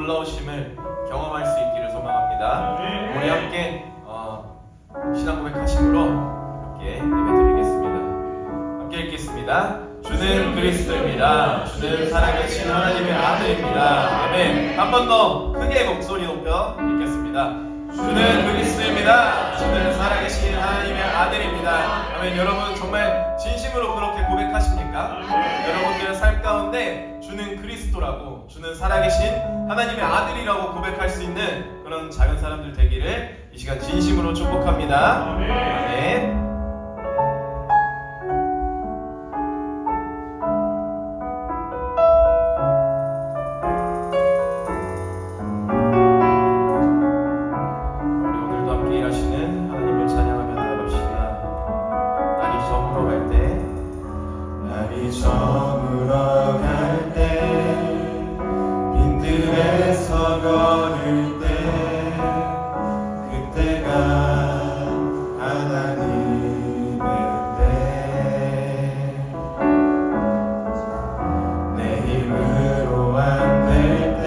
놀라우심을 경험할 수 있기를 소망합니다. 우리 함께 신앙 고백하심으로 함께 예배드리겠습니다. 함께 읽겠습니다. 주는 그리스도입니다. 주는 살아계신 하나님의 아들입니다. 아멘. 한 번 더 크게 목소리 높여 읽겠습니다. 주는 그리스도입니다. 주는 살아계신 하나님의 아들입니다. 아멘. 여러분 정말 진심으로 그렇게 고백하십니까? 여러분들의 삶 가운데 주는 그리스도라고, 주는 살아계신 하나님의 아들이라고 고백할 수 있는 그런 작은 사람들 되기를 이 시간 진심으로 축복합니다. 아멘. 저물어 갈 때, 빈들에서 걸을 때, 그때가 하나님의 때. 내 힘으로 안 될 때,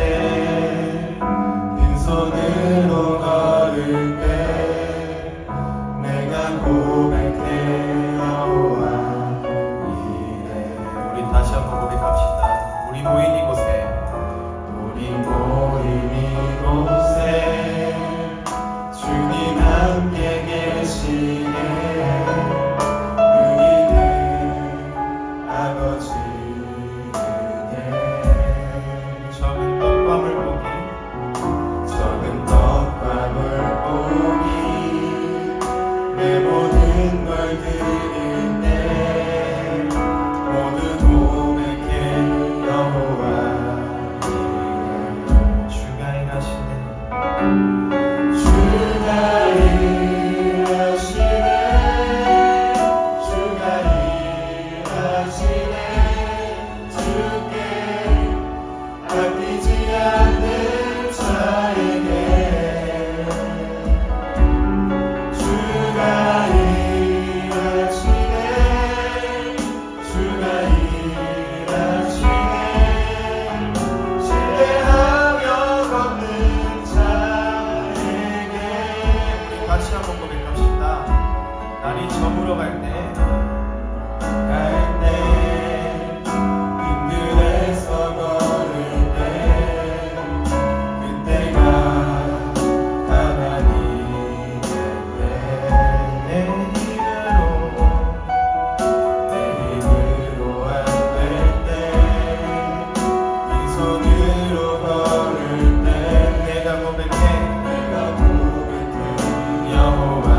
빈손으로 걸을 때, 내가 고백해 여호와. 다시 한번 고백합시다. 우리 모인 이곳에, 우리 모인 이곳에 주님 함께 계시네. 우리는 아버지 은혜. 적은 떡과 물고기, 적은 떡과 물고기, 내 모든 걸 드릴 때 모두 고백해 여호와 주가 일하시네. 주가 일하시네. 주가 일하시네. 주께 아끼지 않는 자에게 주가 일하시네. 주가 일하시네. 신뢰하며 걷는 자에게. 다시 한번 고백합시다. 날이 저물어 갈 때, 빈들에서 걸을 때, 그때가 하나님의 때. 내 힘으로 안 될 때, 빈손으로 걸을 때, 내가 고백해 여호와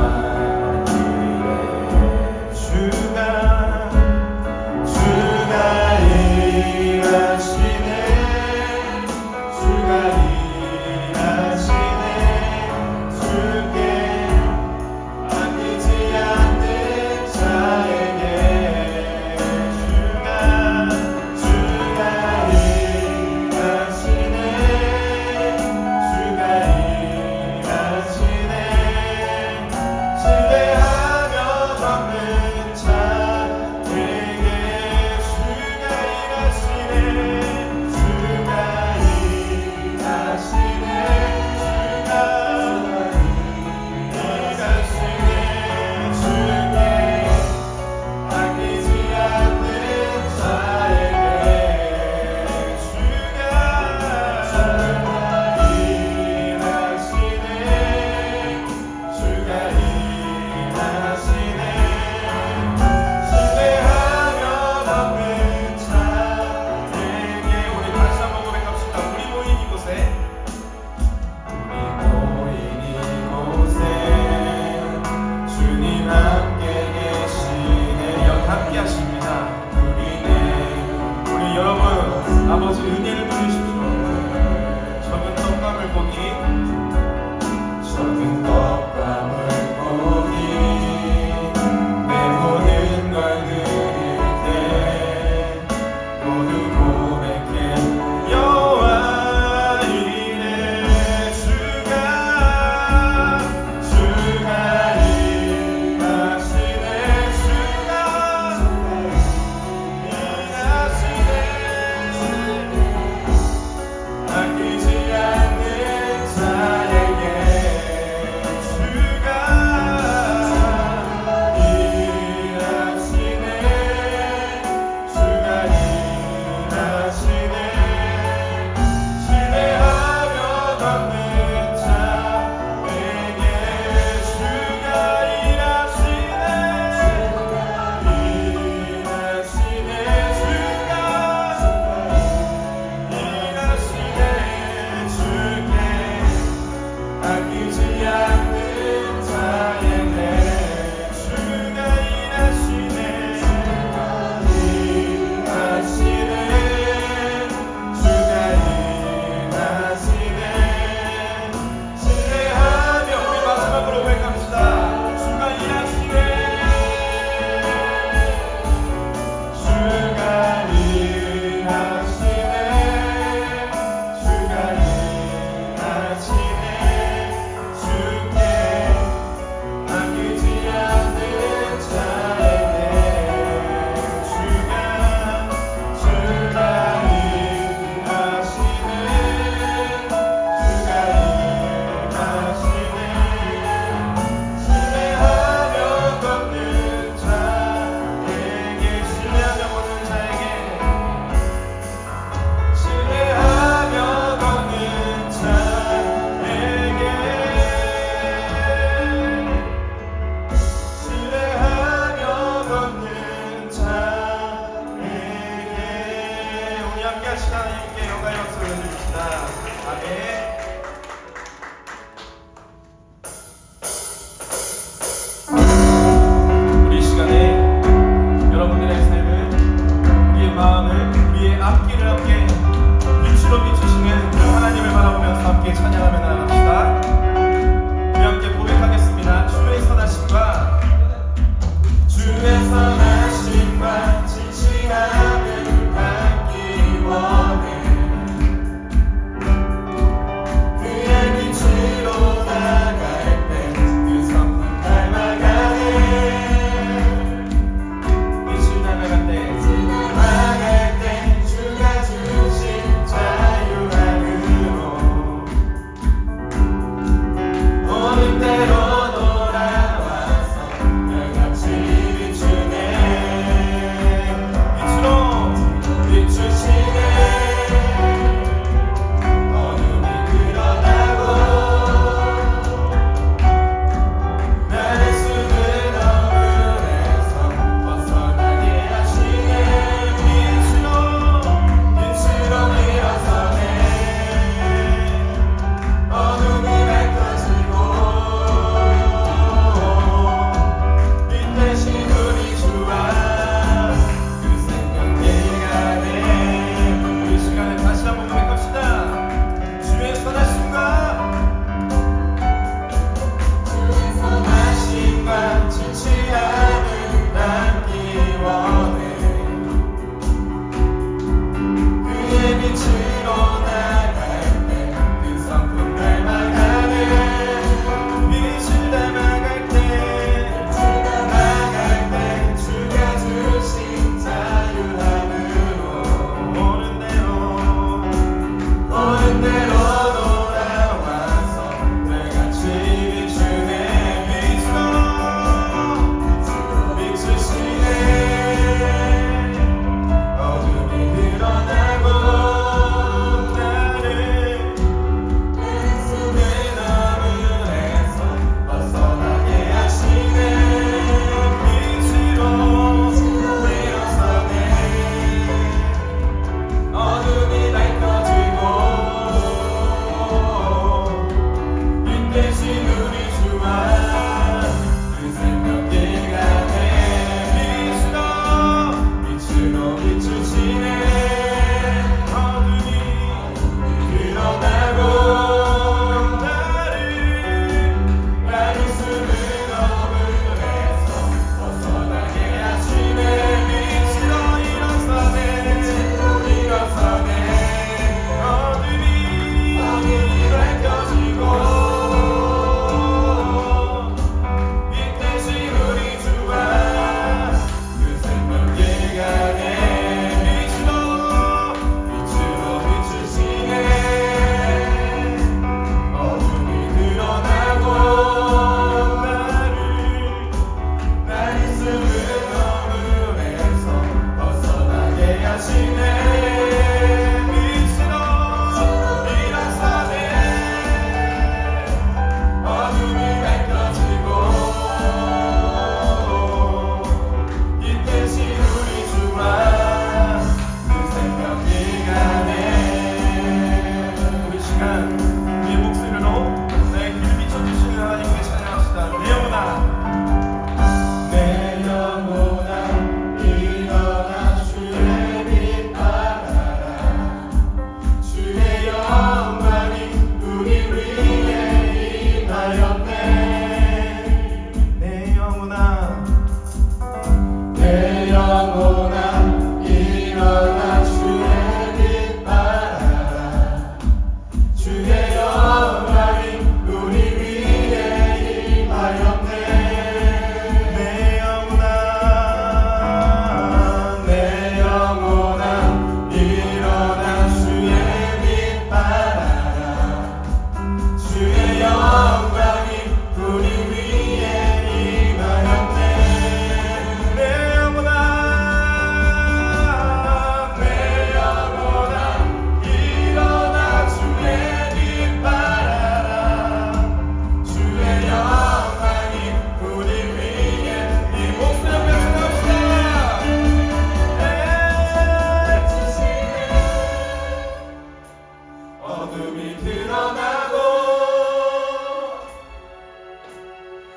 어둠이 드러나고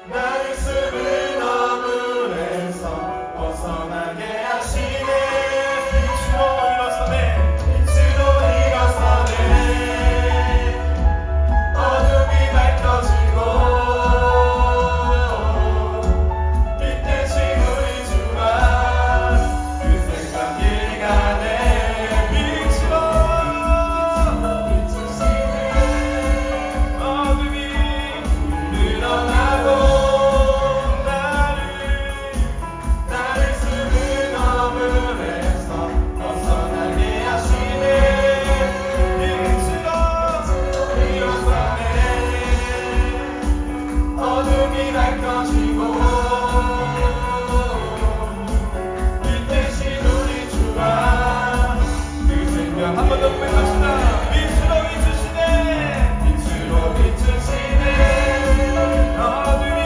나를 숨은 어둠에서 벗어나게 하시네. 빛으로 일어서네. 빛으로 일어서네. 어둠이 밝혀지고 빛 대신 우리 주와 그 생각 길 가네. 빛으로 비추시네. 어둠이 드러나고 나를 나를 숨은 어둠에서 벗어나게 하시네. 빛으로 일어서네. 어둠이 밝혀지고 빛 대신 우리 주와 그 생각 한 번 더 고백합시다. 빛으로 비추시네. 빛으로 비추시네. 어둠이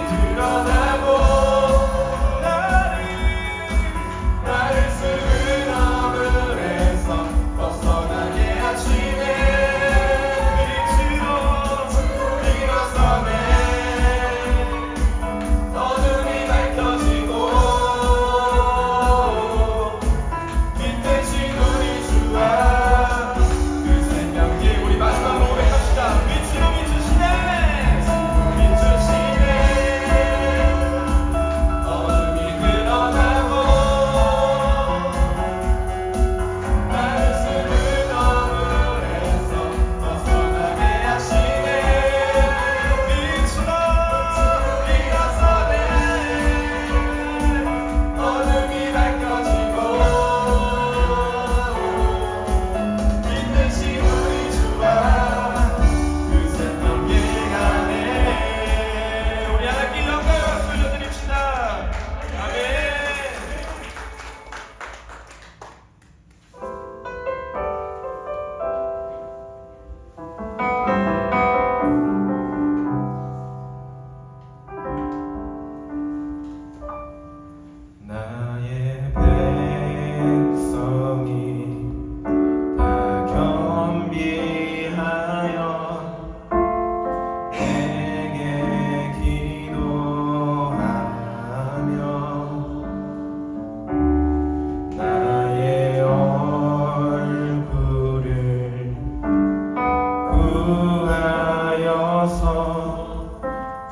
드러나고 나를 숨은 어둠에서 벗어나게 하시네. 빛으로 일어서네. 어둠이 밝혀지고 빛 대신 우리 주와 그 생명길 우리 마지막으로 고백합시다. 빛으로 비추시네. 비추시네. 어둠이 드러나고 나를 숨은 어둠에서 벗어나게 하시네. 빛으로 일어서네. 어둠이 밝혀지고 빛 대신 우리 주와 그 생명길 가네. 우리 하나님께 영광의 박수 올려드립시다. 아멘. 나의 백성이 다 겸비하여 내게 기도하며 나의 얼굴을 구하여서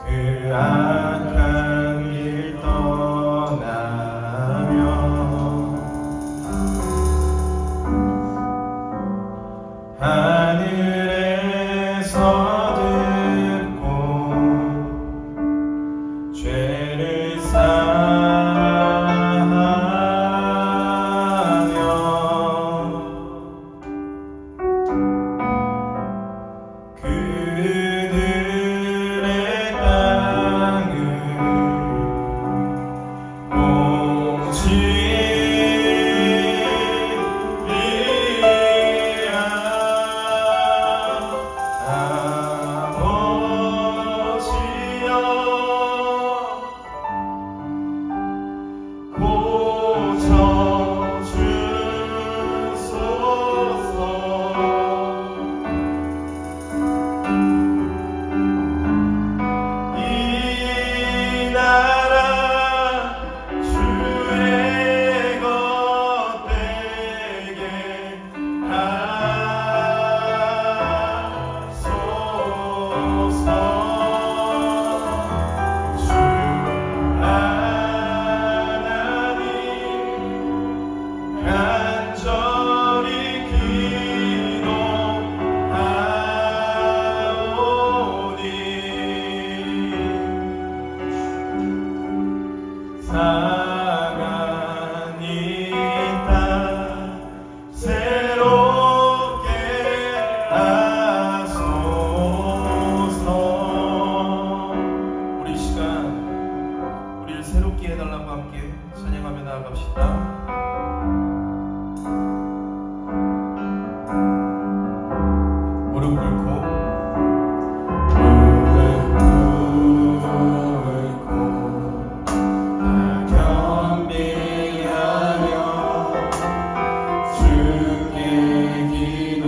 그 악한 길 떠나며 하늘에서 듣고 죄를 사하며 그들의 땅을 이 나라 주의 것 되게 하소서. 주 하나님 간절히 기도하오니 사랑한 이 땅 새롭게 하소서. 우리 시간 우리를 새롭게 해달라고 함께 찬양하며 나아갑시다. 무릎 꿇고 겸비하며 주께 기도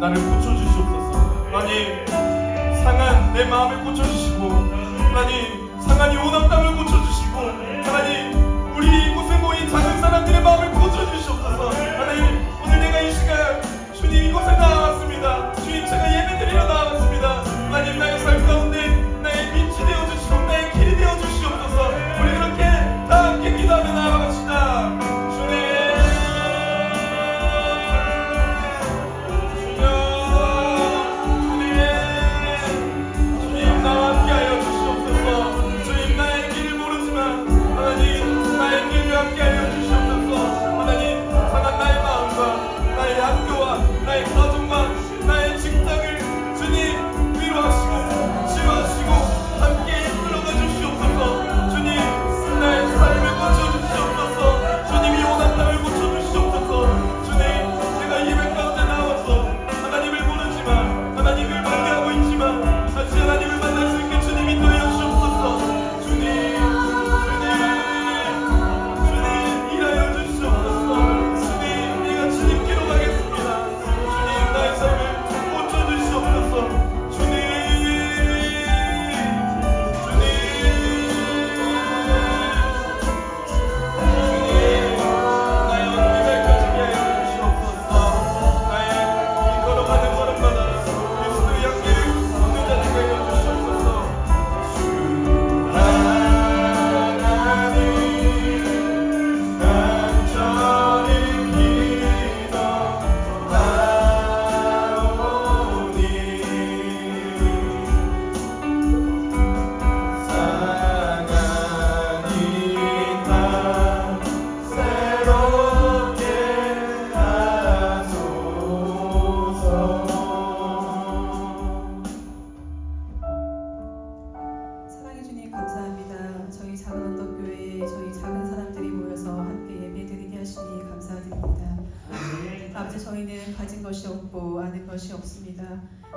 나를 고쳐주시옵소서. 하나님, 상한 내 마음을 고쳐주시고, 하나님, 상한 이 온갖 땅을 고쳐주시고, 하나님, 우리 이곳에 모인 작은 사람들의 마음을 고쳐주시옵소서. 하나님, 오늘 내가 이 시간 주님 이곳에 나왔습니다. 주님, 제가 예배드리러 나왔습니다. 하나님, 나의 삶 가운데 나의 빛이 되어주시고 나의 길이 되어주시옵소서. 우리 그렇게 다 함께 기도하며 나아갑시다. 주님, 나의 가정과 나의 직장을 것이 없습니다.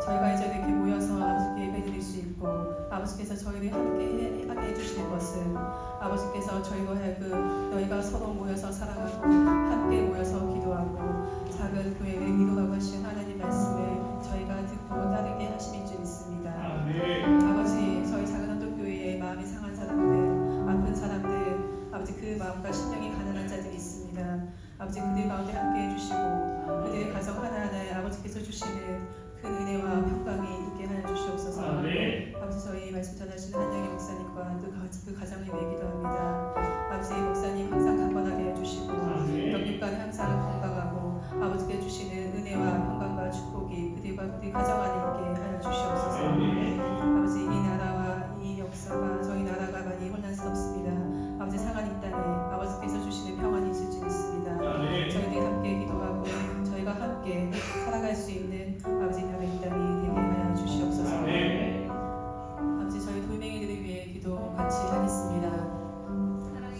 저희가 이제 이렇게 모여서 아버지께 예배드릴 수 있고 아버지께서 저희를 함께 하게 해주시는 것은 아버지께서 저희와 하여금 너희가 서로 모여서 사랑하고 함께 모여서 기도하고 작은 교회를 이루라고 하신 하나님 말씀을 저희가 듣고 따르게 하심인 줄 믿습니다. 아버지 저희 작은 언덕교회에 마음이 상한 사람들 아픈 사람들 아버지 그 마음과 심령이 가난한 자들이 있습니다. 아버지 그들 가운데 함께 해주시고 그들의 가정 하나하나에 아버지께서 주시는 큰 은혜와 평강이 있게 하여 주시옵소서. 아버지 저희 말씀 전하시는 한영희 목사님과 또 그 가정을 위해 기도합니다. 아버지 목사님 항상 강건하게 해주시고 영육간 항상 건강하고 아버지께 주시는 은혜와 평강과 축복이 그들과 그들 가정 안에 있게 하여 주시옵소서. 아버지 이 나라와 이 역사가 저희 나라가 많이 혼란스럽습니다. 아버지 상한 이 땅에 아버지께서 주시는 평안이 있을 줄 믿습니다. 저희들이 함께 기도하고 저희가 함께 살아갈 수 있는 아버지 남의 이 땅이 되게 하여 주시옵소서. 아버지 저희 돌멩이들을 위해 기도 같이 하겠습니다.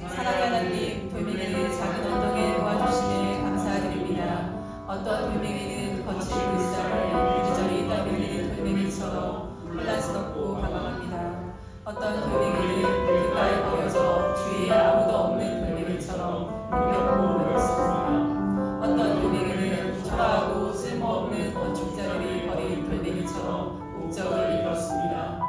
사랑의 하나님, 돌멩이를 작은 언덕에 놓아주시네 감사드립니다. 어떤 돌멩이는 거친 불쌍해 이리저리 떠밀리는 돌멩이처럼 혼란스럽고 방황합니다. 어떤 돌멩이는 길가에 보여서 주위에 아무도 없는 돌멩이처럼 힘겹고 외롭습니다. 어떤 돌멩이는 초라하고 쓸모없는 건축자들이 버린 돌멩이처럼 목적을 잃었습니다.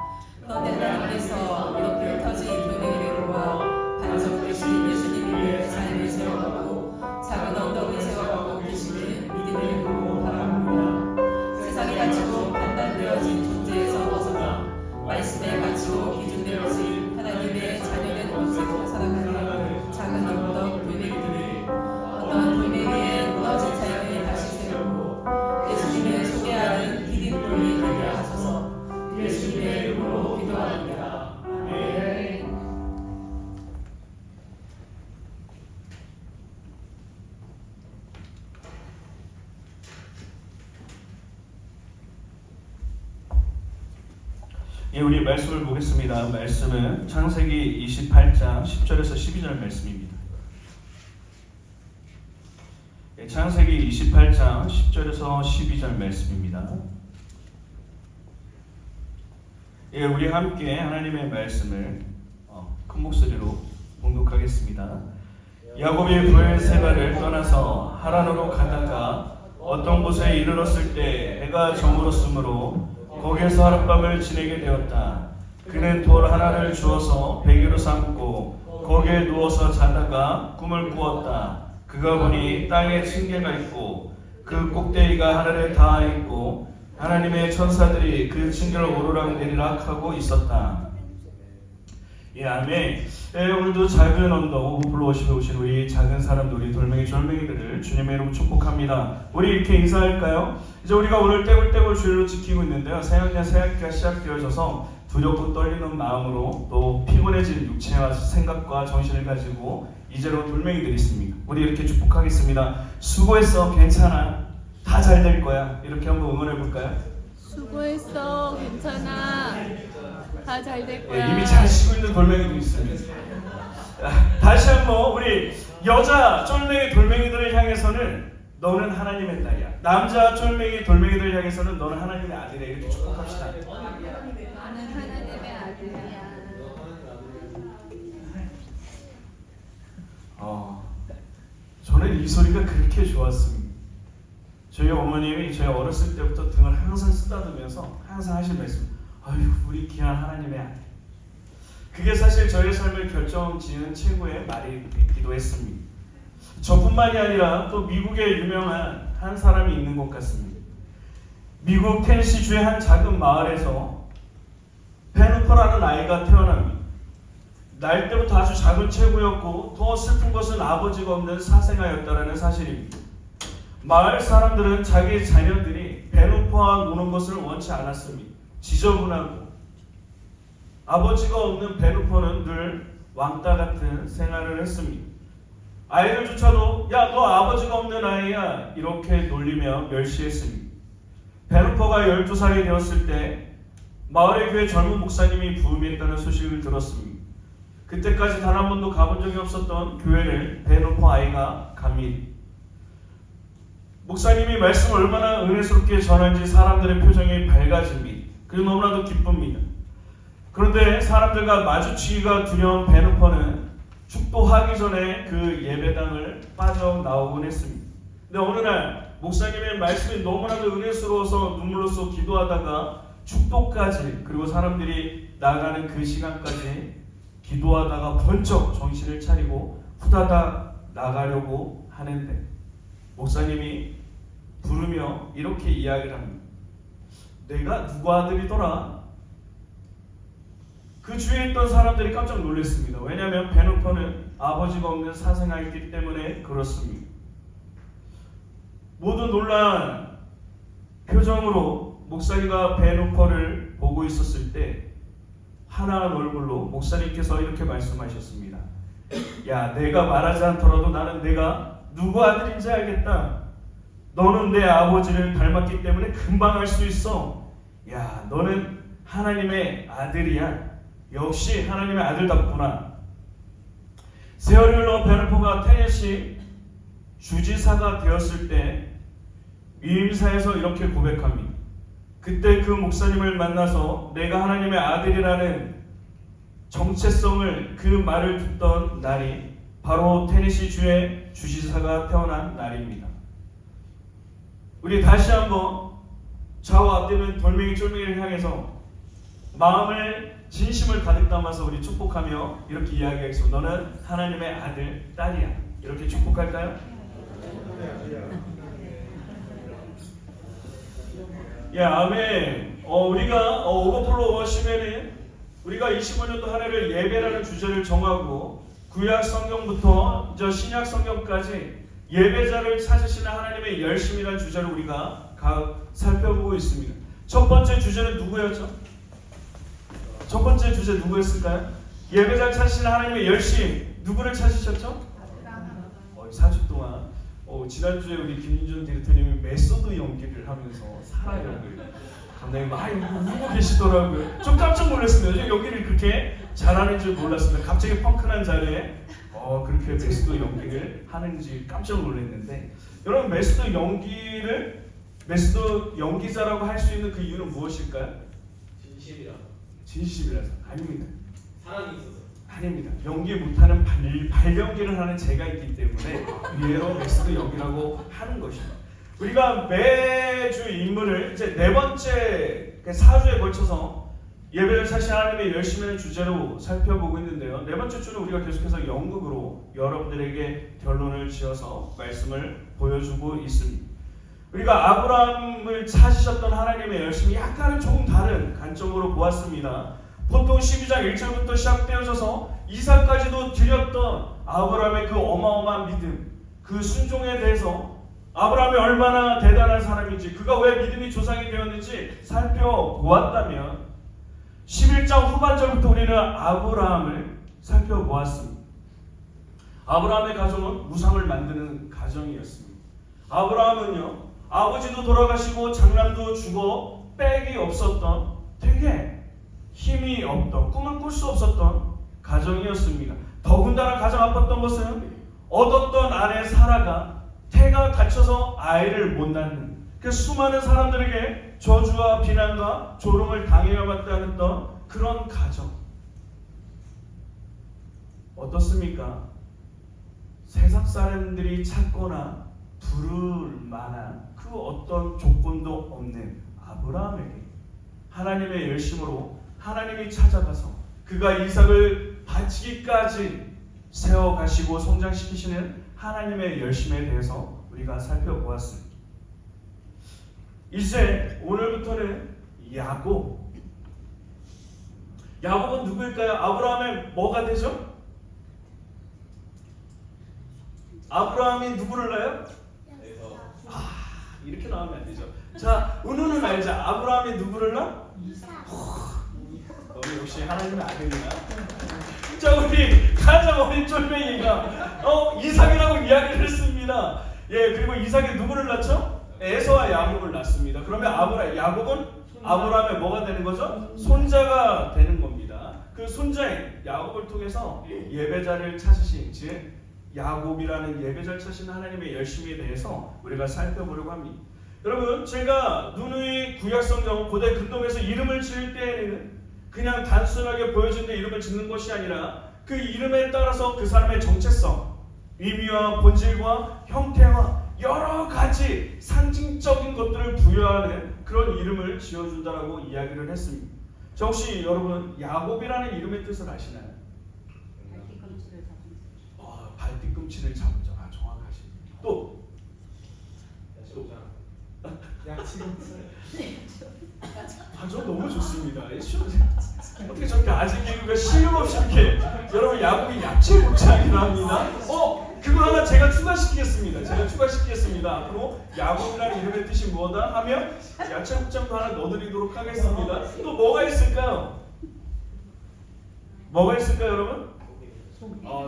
그런데 하나님께서 이렇게 흩어진 돌멩이를 모아 반석 대신 예수님의 삶을 세워가고 작은 언덕을 세워가고 계시는 믿음의 힘으로 바라봅니다. 세상에 갇히고 판단되어진 존재에서 벗어나 말씀에 갇히고 기준되어진 하나님의 자녀된 옷으로 살아가는 작은 언덕 돌멩이들이 어떤 돌멩이의 무너진 삶을 다시 세우고 예수님을 소개하는 기름 돌이 되게 하소서. 예수님의 이름으로 기도합니다. 아멘. 예, 우리 말씀을 보겠습니다. 말씀은 창세기 28장 10절에서 12절 말씀입니다. 예, 창세기 28장 10절에서 12절 말씀입니다. 예, 우리 함께 하나님의 말씀을 큰 목소리로 봉독하겠습니다. 야곱이 브엘세바를 떠나서 하란으로 가다가 어떤 곳에 이르렀을 때 해가 저물었으므로 거기에서 하룻밤을 지내게 되었다. 그는 돌 하나를 주어서 베개로 삼고 거기에 누워서 자다가 꿈을 꾸었다. 그가 보니 땅에 층계가 있고 그 꼭대기가 하늘에 닿아 있고 하나님의 천사들이 그 층계를 오르락내리락 하고 있었다. 예, 아멘. 예, 오늘도 작은 언덕 오브플로우십에 오신 우리 작은 사람들, 우리 돌멩이 졸맹이들을 주님의 이름으로 축복합니다. 우리 이렇게 인사할까요? 이제 우리가 오늘 떼굴떼굴 주일로 지키고 있는데요. 새학년 새학기가 시작되어져서 두렵고 떨리는 마음으로 또 피곤해진 육체와 생각과 정신을 가지고 이제로 돌멩이들이 있습니다. 우리 이렇게 축복하겠습니다. 수고했어, 괜찮아, 다 잘 될 거야. 이렇게 한번 응원해 볼까요? 수고했어, 괜찮아, 다 잘 될 거야. 이미 잘 쉬고 있는 돌멩이도 있습니다. 다시 한번 우리 여자 쫄맹이 돌멩이들을 향해서는 너는 하나님의 딸이야. 남자 쫄맹이 돌멩이들을 향해서는 너는 하나님의 아들이야. 이렇게 축복합시다. 나는 하나님의 아들이야. 저는 이 소리가 그렇게 좋았습니다. 저희 어머님이 저희 어렸을 때부터 등을 항상 쓰다듬으면서 항상 하신 말씀, 아유 우리 귀한 하나님의 아들. 그게 사실 저의 삶을 결정지은 최고의 말이기도 했습니다. 저뿐만이 아니라 또 미국에 유명한 한 사람이 있는 것 같습니다. 미국 테네시주의 한 작은 마을에서 베누퍼라는 아이가 태어납니다. 날 때부터 아주 작은 체구였고 더 슬픈 것은 아버지가 없는 사생아였다라는 사실입니다. 마을 사람들은 자기 자녀들이 베누퍼와 노는 것을 원치 않았습니다. 지저분하고 아버지가 없는 베누퍼는 늘 왕따 같은 생활을 했습니다. 아이들조차도 야, 너 아버지가 없는 아이야 이렇게 놀리며 멸시했습니다. 베누퍼가 12살이 되었을 때 마을의 교회 젊은 목사님이 부임했다는 소식을 들었습니다. 그때까지 단 한 번도 가본 적이 없었던 교회를 베누퍼 아이가 갑니다. 목사님이 말씀을 얼마나 은혜스럽게 전하는지 사람들의 표정이 밝아집니다. 그리고 너무나도 기쁩니다. 그런데 사람들과 마주치기가 두려운 베누퍼는 축도하기 전에 그 예배당을 빠져나오곤 했습니다. 근데 어느 날 목사님의 말씀이 너무나도 은혜스러워서 눈물로써 기도하다가 축도까지 그리고 사람들이 나가는 그 시간까지 기도하다가 번쩍 정신을 차리고 후다닥 나가려고 하는데 목사님이 부르며 이렇게 이야기를 합니다. 내가 누구 아들이더라? 그 주위에 있던 사람들이 깜짝 놀랐습니다. 왜냐하면 베누퍼는 아버지가 없는 사생아이기 때문에 그렇습니다. 모두 놀란 표정으로 목사님과 베누퍼를 보고 있었을 때 하나한 얼굴로 목사님께서 이렇게 말씀하셨습니다. 야, 내가 말하지 않더라도 나는 내가 누구 아들인지 알겠다. 너는 내 아버지를 닮았기 때문에 금방 알 수 있어. 야, 너는 하나님의 아들이야. 역시 하나님의 아들답구나. 세월이 흘러 베누퍼가 테네시 주지사가 되었을 때 위임사에서 이렇게 고백합니다. 그때 그 목사님을 만나서 내가 하나님의 아들이라는 정체성을 그 말을 듣던 날이 바로 테네시 주의 주지사가 태어난 날입니다. 우리 다시 한번 좌우 앞뒤는 돌멩이 쫄맹이를 향해서 마음을 진심을 가득 담아서 우리 축복하며 이렇게 이야기하겠습니다. 너는 하나님의 아들, 딸이야. 이렇게 축복할까요? 예, 아멘. 우리가 오버플로우 워십에는 우리가 25년도 한 해를 예배라는 주제를 정하고 구약 성경부터 이제 신약 성경까지 예배자를 찾으시는 하나님의 열심이라는 주제를 우리가 살펴보고 있습니다. 첫 번째 주제는 누구였죠? 첫 번째 주제 누구였을까요? 예배자를 찾으시는 하나님의 열심. 누구를 찾으셨죠? 4주 동안 지난주에 우리 김윤준 디렉터님이 메소드 연기를 하면서 살아역을 상당히 많이 울고 계시더라고요. 좀 깜짝 놀랐습니다. 연기를 그렇게 잘하는 줄 몰랐습니다. 갑자기 펑크난 자리에 그렇게 메소드 연기를 하는지 깜짝 놀랐는데, 여러분 메소드 연기자라고 할 수 있는 그 이유는 무엇일까요? 진심이라서. 아닙니다. 사랑이 있어서. 아닙니다. 연기 못하는 발연기를 하는 제가 있기 때문에 이래로 메소드 연기라고 하는 것입니다. 우리가 매주 인물을 이제 4번째 4주에 걸쳐서 예배를 사실 하나님의 열심히라는 주제로 살펴보고 있는데요. 4번째 주는 우리가 계속해서 연극으로 여러분들에게 결론을 지어서 말씀을 보여주고 있습니다. 우리가 아브라함을 찾으셨던 하나님의 열심이 약간은 조금 다른 관점으로 보았습니다. 보통 12장 1절부터 시작되어져서 이삭까지도 드렸던 아브라함의 그 어마어마한 믿음, 그 순종에 대해서 아브라함이 얼마나 대단한 사람인지, 그가 왜 믿음이 조상이 되었는지 살펴보았다면 11장 후반절부터 우리는 아브라함을 살펴보았습니다. 아브라함의 가정은 우상을 만드는 가정이었습니다. 아브라함은요, 아버지도 돌아가시고 장남도 죽어 빽이 없었던 되게 힘이 없던, 꿈을 꿀 수 없었던 가정이었습니다. 더군다나 가장 아팠던 것은 얻었던 아내 사라가 태가 다쳐서 아이를 못 낳는, 그 수많은 사람들에게 저주와 비난과 조롱을 당해야만 했던 그런 가정. 어떻습니까? 세상 사람들이 찾거나 부를 만한 그 어떤 조건도 없는 아브라함에게 하나님의 열심으로 하나님이 찾아가서 그가 이삭을 바치기까지 세워가시고 성장시키시는 하나님의 열심에 대해서 우리가 살펴보았습니다. 이제 오늘부터는 야곱은 누구일까요? 아브라함의 뭐가 되죠? 아브라함이 누구를 낳아요? 이렇게 나오면 안 되죠. 자, 은우는 알자. 아브라함이 누구를 낳아? 너는 역시 하나님의 아들이야. 자, 우리 가장 어린 쫄맹이가 이삭이라고 이야기를 했습니다. 예, 그리고 이삭이 누구를 낳죠? 에서와 야곱을 낳습니다. 그러면 야곱은 아브라함의 뭐가 되는 거죠? 손자가 되는 겁니다. 그 손자인 야곱을 통해서 예배자를 찾으신, 즉 야곱이라는 예배 잘 차시는 하나님의 열심에 대해서 우리가 살펴보려고 합니다. 여러분, 제가 누누이 구약성경 고대 근동에서 이름을 지을 때에는 그냥 단순하게 보여준 데 이름을 짓는 것이 아니라 그 이름에 따라서 그 사람의 정체성, 의미와 본질과 형태와 여러 가지 상징적인 것들을 부여하는 그런 이름을 지어준다라고 이야기를 했습니다. 자, 혹시 여러분 야곱이라는 이름의 뜻을 아시나요? 발뒤꿈치를 잡은 자. 정확하십니다. 또 저 너무 좋습니다. 어떻게 저렇게 아직 개그가 실력없이 이렇게 여러분 야곱이 야채 곱창이라 합니다. 그거 하나 제가 추가시키겠습니다. 앞으로 야곱이라는 이름의 뜻이 뭐다 하면 야채 곱창도 하나 넣어드리도록 하겠습니다. 또 뭐가 있을까요? 여러분?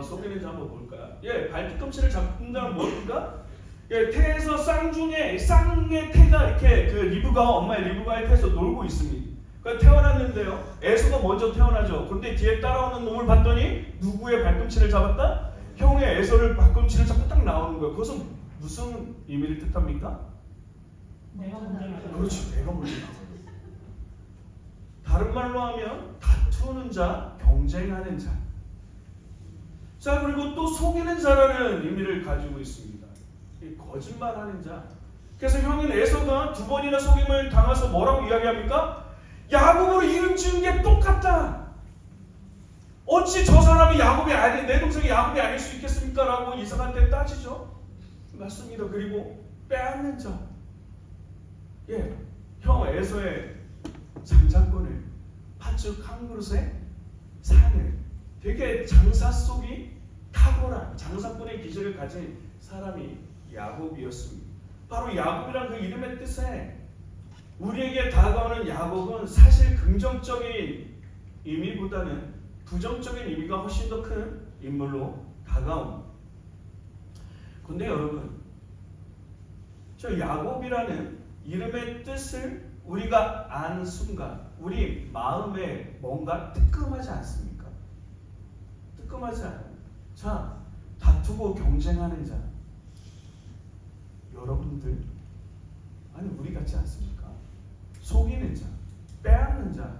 속이는지 한번 볼까요? 발뒤꿈치를 잡는다는 뭘까? 태에서 쌍의 태가 이렇게 그 리브가 엄마의 리브가의 태에서 놀고 있습니다. 그러니까 태어났는데요. 에서가 먼저 태어나죠. 그런데 뒤에 따라오는 놈을 봤더니 누구의 발꿈치를 잡았다? 형의 에서를 발꿈치를 잡고 딱 나오는 거예요. 그것은 무슨 의미를 뜻합니까? 내가 먼저 나가. 그렇지, 내가 먼저 나가. 다른 말로 하면 다투는 자, 경쟁하는 자. 자, 그리고 또 속이는 자라는 의미를 가지고 있습니다. 거짓말하는 자. 그래서 형인 에서가 2번이나 속임을 당해서 뭐라고 이야기합니까? 야곱으로 이름 지은 게 똑같다. 어찌 저 사람이 야곱이 아니, 내 동생이 야곱이 아닐 수 있겠습니까? 라고 이삭한테 따지죠. 맞습니다. 그리고 빼앗는 자. 형 에서의 장자권을 팥죽 한 그릇에 사는 되게 장사 속이 탁월한 장사꾼의 기질을 가진 사람이 야곱이었습니다. 바로 야곱이란 그 이름의 뜻에 우리에게 다가오는 야곱은 사실 긍정적인 의미보다는 부정적인 의미가 훨씬 더 큰 인물로 다가옵니다. 근데 여러분, 저 야곱이라는 이름의 뜻을 우리가 아는 순간 우리 마음에 뭔가 뜨끔하지 않습니까? 뜨끔하지 않아요. 자, 다투고 경쟁하는 자. 여러분들, 아니 우리 같지 않습니까? 속이는 자, 빼앗는 자.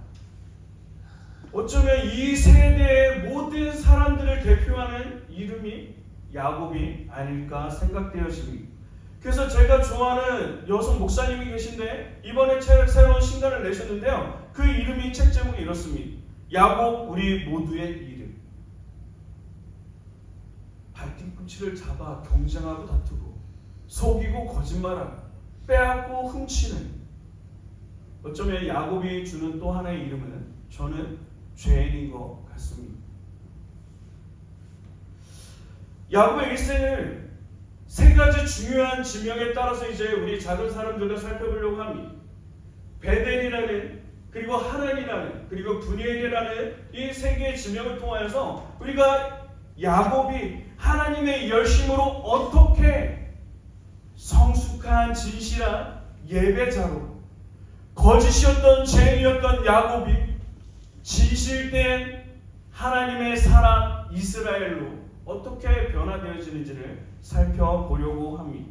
어쩌면 이 세대의 모든 사람들을 대표하는 이름이 야곱이 아닐까 생각되어집니다. 그래서 제가 좋아하는 여성 목사님이 계신데 이번에 새로운 신간을 내셨는데요. 그 이름이 책 제목이 이렇습니다. 야곱 우리 모두의 이름. 발뒤꿈치를 잡아 경쟁하고 다투고 속이고 거짓말하고 빼앗고 훔치는, 어쩌면 야곱이 주는 또 하나의 이름은 저는 죄인인 것 같습니다. 야곱의 일생을 3가지 중요한 지명에 따라서 이제 우리 작은 사람들과 살펴보려고 합니다. 베델이라는, 그리고 하란이라는, 그리고 브니엘이라는 이 3개의 지명을 통하여서 우리가 야곱이 하나님의 열심으로 어떻게 성숙한 진실한 예배자로, 거짓이었던 죄인이었던 야곱이 진실된 하나님의 사람 이스라엘로 어떻게 변화되어지는지를 살펴보려고 합니다.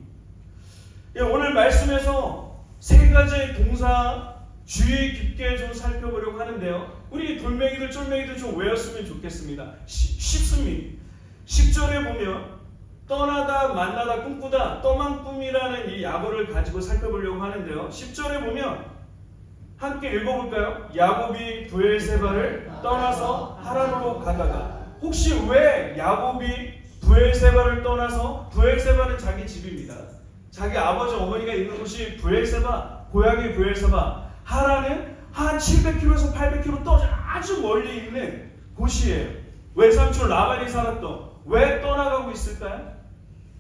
오늘 말씀에서 3가지의 동사 주의 깊게 좀 살펴보려고 하는데요. 우리 돌멩이들 쫄맹이들 좀 외웠으면 좋겠습니다. 쉽습니다. 10절에 보면 떠나다 만나다 꿈꾸다 떠만꿈이라는 이 약어를 가지고 살펴보려고 하는데요. 10절에 보면 함께 읽어볼까요? 야곱이 브엘세바를 떠나서 하란으로 가다가. 혹시 왜 야곱이 브엘세바를 떠나서, 브엘세바는 자기 집입니다. 자기 아버지 어머니가 있는 곳이 브엘세바, 고향이 브엘세바. 하란은 한 700km에서 800km 떠서 아주 멀리 있는 곳이에요. 외삼촌 라반이 살았던. 왜 떠나가고 있을까요?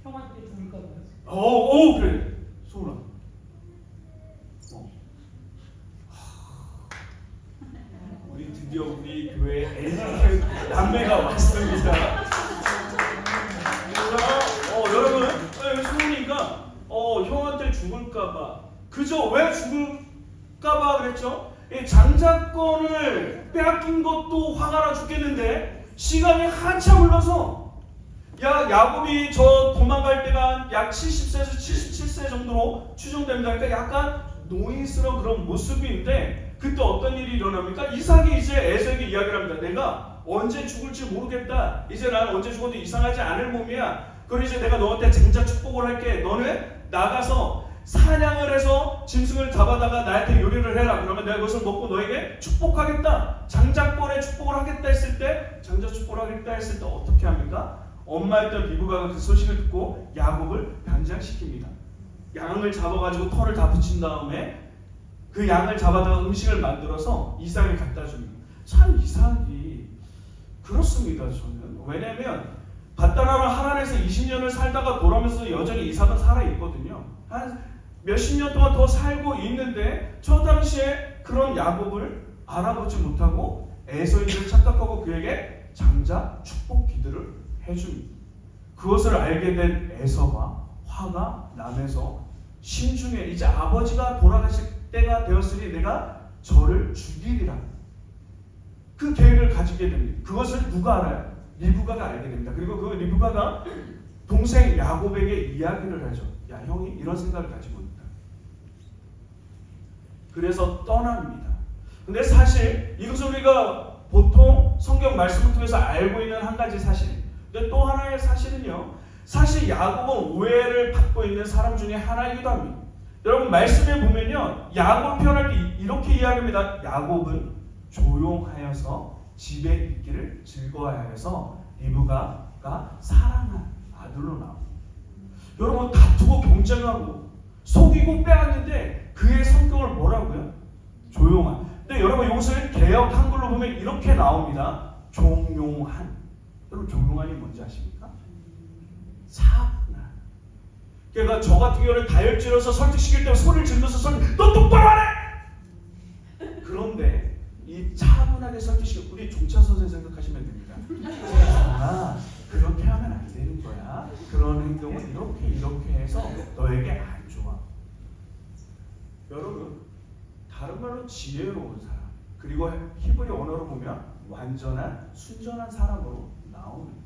형한테 죽을까 봐. 그래. 소울아. 우리 드디어 우리 교회에 LG 남매가 왔습니다. 여러분, 소울이가 형한테 죽을까봐. 그죠? 왜 죽을까봐 그랬죠? 장자권을 빼앗긴 것도 화가 나 죽겠는데 시간이 한참 흘러서 야곱이 저 도망갈 때가 약 70세에서 77세 정도로 추정됩니다. 그러니까 약간 노인스러운 그런 모습인데 그때 어떤 일이 일어납니까? 이삭이 이제 에서에게 이야기를 합니다. 내가 언제 죽을지 모르겠다. 이제 나는 언제 죽어도 이상하지 않을 몸이야. 그럼 이제 내가 너한테 장자 축복을 할게. 너는 나가서 사냥을 해서 짐승을 잡아다가 나한테 요리를 해라. 그러면 내가 그것을 먹고 너에게 축복하겠다. 장자권에 축복을 하겠다 했을 때, 장자 축복을 하겠다 했을 때 어떻게 합니까? 엄마였던 리브가가 그 소식을 듣고 야곱을 변장시킵니다. 양을 잡아가지고 털을 다 붙인 다음에 그 양을 잡아다가 음식을 만들어서 이삭을 갖다 줍니다. 참 이삭이 그렇습니다. 저는 왜냐하면 밧다라라 하란에서 20년을 살다가 돌아오면서 여전히 이삭은 살아있거든요. 한 몇십 년 동안 더 살고 있는데 저 당시에 그런 야곱을 알아보지 못하고 에서인을 착각하고 그에게 장자 축복 기도를 해줍니다. 그것을 알게 된 에서가 화가 나면서 심중에 이제 아버지가 돌아가실 때가 되었으니 내가 저를 죽이리라. 그 계획을 가지게 됩니다. 그것을 누가 알아요? 리브가가 알게 됩니다. 그리고 그 리브가가 동생 야곱에게 이야기를 하죠. 야, 형이 이런 생각을 가지고 있다. 그래서 떠납니다. 근데 사실 이것을 우리가 보통 성경 말씀을 통해서 알고 있는 한 가지 사실. 근데 또 하나의 사실은요. 사실 야곱은 오해를 받고 있는 사람 중에 하나이기도 합니다. 여러분 말씀에 보면요. 야곱 표현할 때 이렇게 이야기합니다. 야곱은 조용하여서 집에 있기를 즐거워하여서 리브가가 사랑한 아들로 나옵니다. 여러분 다투고 경쟁하고 속이고 빼앗는데 그의 성격을 뭐라고요? 조용한. 근데 여러분 이것을 개역 한글로 보면 이렇게 나옵니다. 종용한. 여러분 종용한이 뭔지 아십니까? 차분한. 그러니까 저 같은 경우는 다혈질러서 설득시킬 때 소리를 지르면서 너 똑바로 하래! 그런데 이 차분하게 설득시키고 우리 종찬 선생 생각하시면 됩니다. 그렇게 하면 안 되는 거야. 그런 행동은 이렇게 해서 너에게 안 좋아. 여러분 다른 말로 지혜로운 사람 그리고 히브리 언어로 보면 완전한 순전한 사람으로 나옵니다.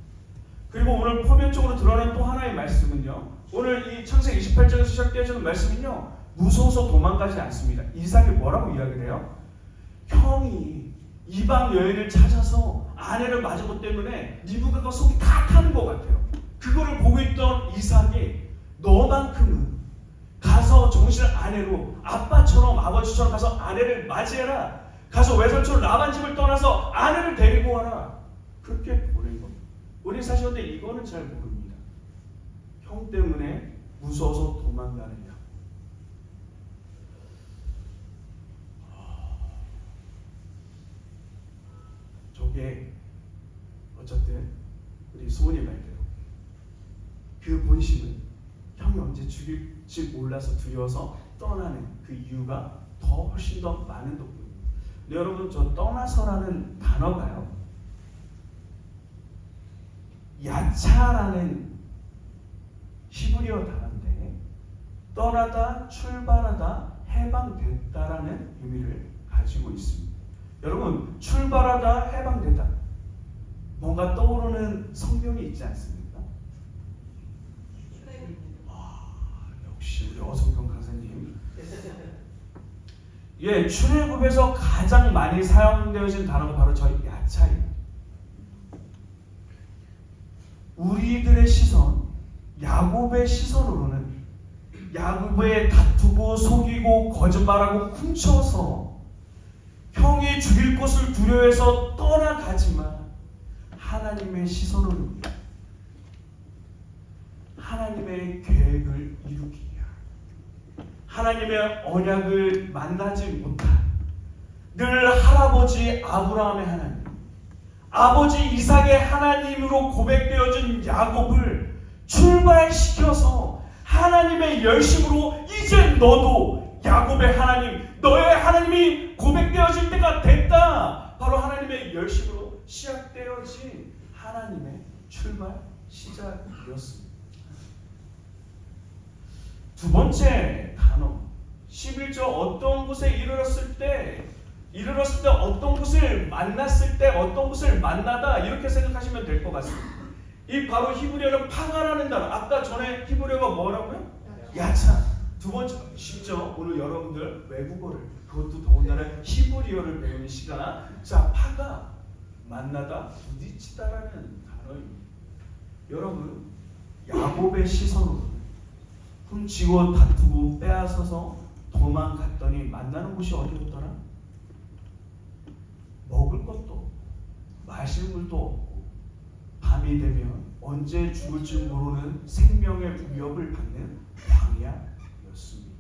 그리고 오늘 표면적으로 드러난 또 하나의 말씀은요. 오늘 이 창세기 28장에서 시작되어지는 말씀은요. 무서워서 도망가지 않습니다. 이삭이 뭐라고 이야기를 해요? 형이 이방 여인을 찾아서 아내를 맞은 것 때문에 리브가가 속이 다 타는 것 같아요. 그거를 보고 있던 이삭이 너만큼은 가서 정신을 아내로 아빠처럼 아버지처럼 가서 아내를 맞이해라. 가서 외삼촌 라반 집을 떠나서 아내를 데리고 와라. 그렇게 보낸 겁니다. 우리 사실 근데 이거는 잘 모릅니다. 형 때문에 무서워서 도망가느냐. 저게 어쨌든 우리 소원이 말대로 그 본심은 형이 언제 죽일지 몰라서 두려워서 떠나는 그 이유가 더 훨씬 더 많은 덕분입니다. 근데 여러분 저 떠나서라는 단어가요. 야차라는 히브리어 단어인데 떠나다, 출발하다, 해방됐다라는 의미를 가지고 있습니다. 여러분 출발하다, 해방되다 뭔가 떠오르는 성경이 있지 않습니까? 역시 우리 어성경 강사님. 예, 출애굽에서 가장 많이 사용되어진 단어가 바로 저 야차입니다. 우리들의 시선, 야곱의 시선으로는 야곱의 다투고 속이고 거짓말하고 훔쳐서 형이 죽일 것을 두려워해서 떠나가지만 하나님의 시선으로는 하나님의 계획을 이루기 위한 하나님의 언약을 만나지 못한 늘 할아버지 아브라함의 하나님 아버지 이삭의 하나님으로 고백되어진 야곱을 출발시켜서 하나님의 열심으로 이제 너도 야곱의 하나님 너의 하나님이 고백되어질 때가 됐다. 바로 하나님의 열심으로 시작되어진 하나님의 출발 시작이었습니다. 두 번째 단어 11절 어떤 곳에 이르렀을 때 어떤 곳을 만났을 때 어떤 곳을 만나다 이렇게 생각하시면 될 것 같습니다. 이 바로 히브리어는 파가라는 단어. 아까 전에 히브리어가 뭐라고요? 야차. 두 번째, 심지어 오늘 여러분들 외국어를, 그것도 더군다나 히브리어를 배우는 시간. 자, 파가 만나다 부딪히다라는 단어입니다. 여러분, 야곱의 시선으로 훔치고 다투고 빼앗아서 도망갔더니 만나는 곳이 어디였더라? 먹을 것도 없고 마실 물도 없고 밤이 되면 언제 죽을지 모르는 생명의 위협을 받는 광야였습니다.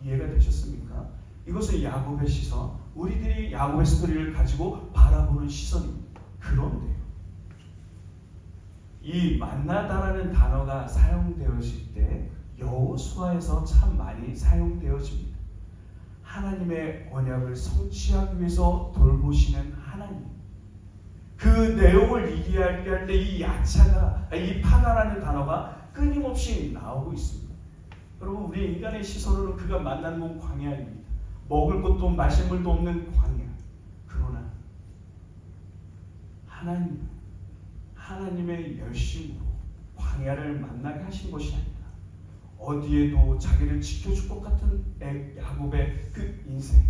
이해가 되셨습니까? 이것은 야곱의 시선, 우리들이 야곱의 스토리를 가지고 바라보는 시선입니다. 그런데요, 이 만나다라는 단어가 사용되어질 때 여호수아에서 참 많이 사용되어집니다. 하나님의 언약을 성취하기 위해서 돌보시는 하나님. 그 내용을 이해할 때 이 야차가, 이 파가라는 단어가 끊임없이 나오고 있습니다. 여러분, 우리 인간의 시선으로는 그가 만난 곳 광야입니다. 먹을 것도 마실 물도 없는 광야. 그러나 하나님의 열심으로 광야를 만나게 하신 것이 아니라 어디에도 자기를 지켜줄 것 같은 야곱의 그 인생,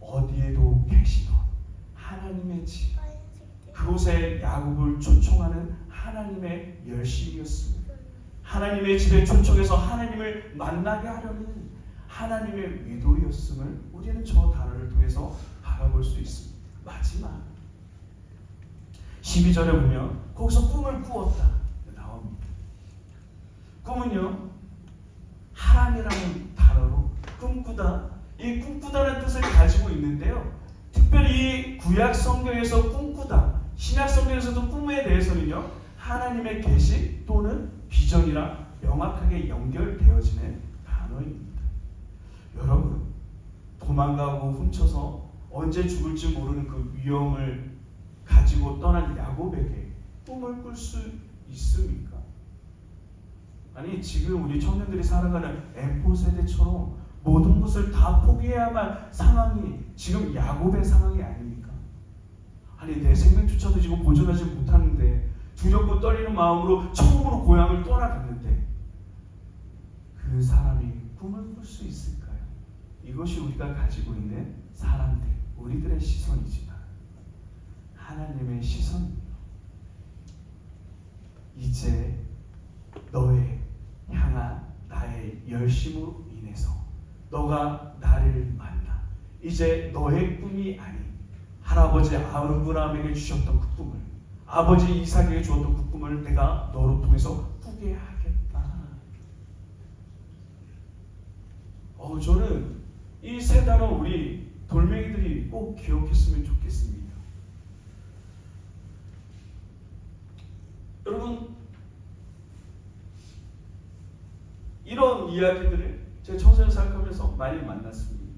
어디에도 계시던 하나님의 집, 그곳에 야곱을 초청하는 하나님의 열심이었습니다. 하나님의 집에 초청해서 하나님을 만나게 하려는 하나님의 의도였음을 우리는 저 단어를 통해서 바라볼 수 있습니다. 마지막 12절에 보면 거기서 꿈을 꾸었다 나옵니다. 꿈은요, 하람이라는 단어로 꿈꾸다, 이 꿈꾸다는 뜻을 가지고 있는데요, 특별히 구약 성경에서 꿈꾸다, 신약 성경에서도 꿈에 대해서는요, 하나님의 계시 또는 비전이랑 명확하게 연결되어지는 단어입니다. 여러분, 도망가고 훔쳐서 언제 죽을지 모르는 그 위험을 가지고 떠난 야곱에게 꿈을 꿀 수 있습니까? 아니, 지금 우리 청년들이 살아가는 M4 세대처럼 모든 것을 다 포기해야만 상황이 지금 야곱의 상황이 아닙니까? 아니, 내 생명조차도 지금 보존하지 못하는데 두렵고 떨리는 마음으로 처음으로 고향을 떠나갔는데 그 사람이 꿈을 꿀 수 있을까요? 이것이 우리가 가지고 있는 사람들, 우리들의 시선이지만 하나님의 시선입니다. 이제 너의 향한 나의 열심으로 인해서 너가 나를 만나. 이제 너의 꿈이 아닌 할아버지 아브라함에게 주셨던 그 꿈을, 아버지 이삭에게 주었던 그 꿈을 내가 너로 통해서 꾸게 하겠다. 저는 이 세 단어 우리 돌멩이들이 꼭 기억했으면 좋겠습니다. 여러분, 이런 이야기들을 제가 청소년 생각하면서 많이 만났습니다.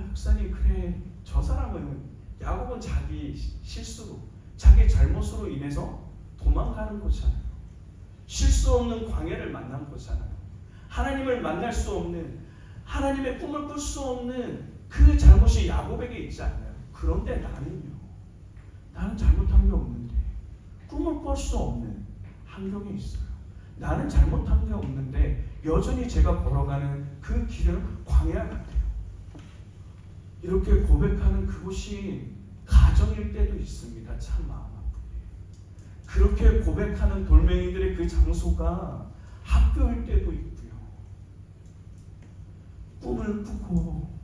목사님, 그래, 저 사람은 야곱은 자기 실수로, 자기 잘못으로 인해서 도망가는 거잖아요. 실수 없는 광야를 만난 거잖아요. 하나님을 만날 수 없는, 하나님의 꿈을 꿀 수 없는 그 잘못이 야곱에게 있지 않나요? 그런데 나는 잘못한 게 없는데, 꿈을 꿀 수 없는 환경에 있어요. 나는 잘못한 게 없는데 여전히 제가 걸어가는 그 길은 광야 같아요. 이렇게 고백하는 그곳이 가정일 때도 있습니다. 참 마음 아프게. 그렇게 고백하는 돌멩이들의 그 장소가 학교일 때도 있고요. 꿈을 꾸고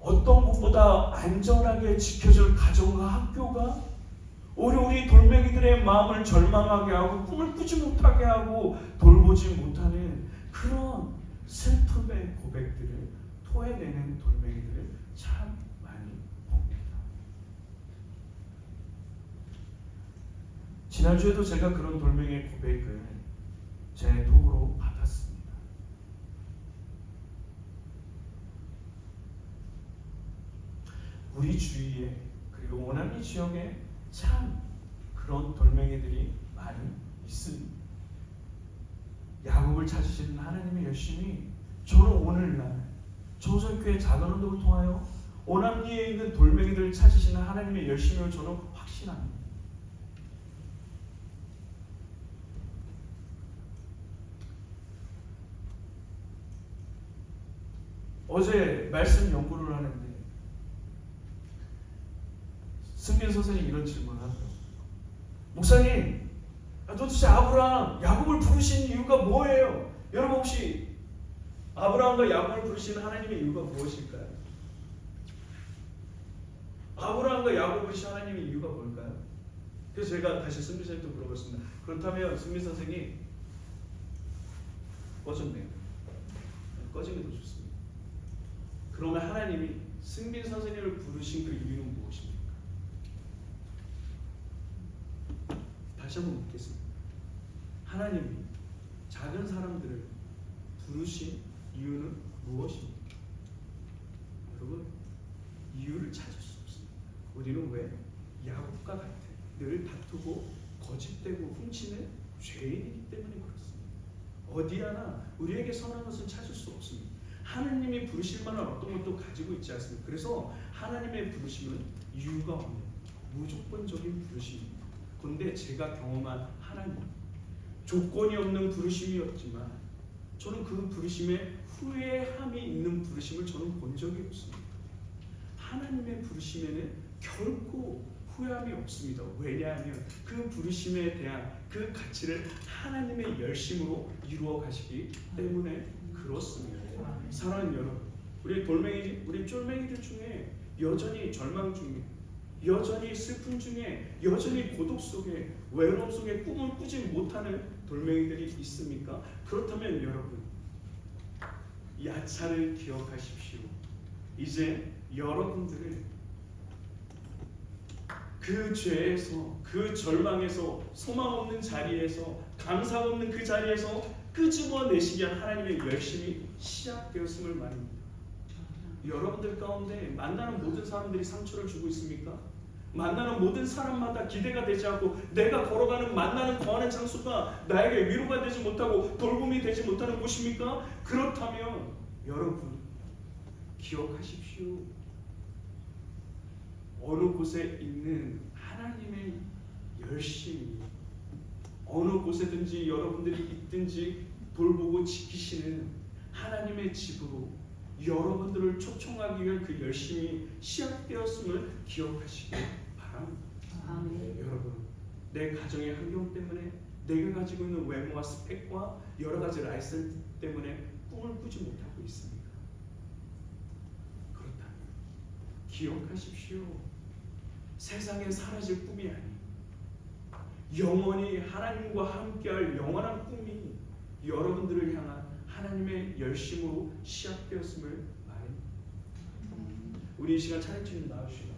어떤 곳보다 안전하게 지켜줄 가정과 학교가 오히려 우리 돌멩이들의 마음을 절망하게 하고 꿈을 꾸지 못하게 하고 돌보지 못하는 그런 슬픔의 고백들을 토해내는 돌멩이들을 참 많이 봅니다. 지난주에도 제가 그런 돌멩이의 고백을 제 톡으로 받았습니다. 우리 주위에 그리고 원암리 지역에 참 그런 돌멩이들이 많이 있습니다. 야곱을 찾으시는 하나님의 열심이 저는 오늘날 조선교회 작은 운동을 통하여 오남리에 있는 돌멩이들을 찾으시는 하나님의 열심을 저는 확신합니다. 어제 말씀 연구를 하는데 승민 선생님이 이런 질문을 하더라고요. 목사님, 도대체 아브라함, 야곱을 부르신 이유가 뭐예요? 여러분 혹시 아브라함과 야곱을 부르시는 하나님의 이유가 무엇일까요? 아브라함과 야곱을 부르신 하나님의 이유가 뭘까요? 그래서 제가 다시 승민 선생님도 물어봤습니다. 그렇다면 승민 선생님 꺼졌네요. 꺼지는 게 더 좋습니다. 그러면 하나님이 승민 선생님을 부르신 그 이유는 무엇입니까? 다시 한번 묻겠습니다. 하나님이 작은 사람들을 부르신 이유는 무엇입니까? 여러분, 이유를 찾을 수 없습니다. 우리는 왜 야곱과 같은 늘 다투고 거짓되고 훔치는 죄인이기 때문에 그렇습니다. 어디 하나 우리에게 선한 것을 찾을 수 없습니다. 하나님이 부르실 만한 어떤 것도 가지고 있지 않습니다. 그래서 하나님의 부르심은 이유가 없는 무조건적인 부르심입니다. 그런데 제가 경험한 하나님, 조건이 없는 부르심이었지만 저는 그 부르심에 후회함이 있는 부르심을 저는 본 적이 없습니다. 하나님의 부르심에는 결코 후회함이 없습니다. 왜냐하면 그 부르심에 대한 그 가치를 하나님의 열심으로 이루어 가시기 때문에 그렇습니다. 사랑하는 여러분, 우리 쫄맹이들 중에 여전히 절망 중에, 여전히 슬픔 중에, 여전히 고독 속에, 외로움 속에 꿈을 꾸지 못하는 돌멩이들이 있습니까? 그렇다면 여러분, 야차를 기억하십시오. 이제 여러분들을 그 죄에서, 그 절망에서, 소망 없는 자리에서, 감사 없는 그 자리에서 끄집어내시기 위한 하나님의 열심이 시작되었음을 말입니다. 여러분들 가운데 만나는 모든 사람들이 상처를 주고 있습니까? 만나는 모든 사람마다 기대가 되지 않고 내가 걸어가는 만나는 거하는 장소가 나에게 위로가 되지 못하고 돌봄이 되지 못하는 곳입니까? 그렇다면 여러분 기억하십시오. 어느 곳에 있는 하나님의 열심이 어느 곳에든지 여러분들이 있든지 돌보고 지키시는 하나님의 집으로 여러분들을 초청하기 위한 그 열심이 시작되었음을 기억하시기 바랍니다. 아멘. 여러분, 내 가정의 환경 때문에 내가 가지고 있는 외모와 스펙과 여러 가지 라이센스 때문에 꿈을 꾸지 못하고 있습니다. 그렇다면 기억하십시오. 세상에 사라질 꿈이 아닌 영원히 하나님과 함께할 영원한 꿈이 여러분들을 향한 하나님의 열심으로 시작되었음을 말합니다. 우리 이 시간 찬양 팀 나와주시죠.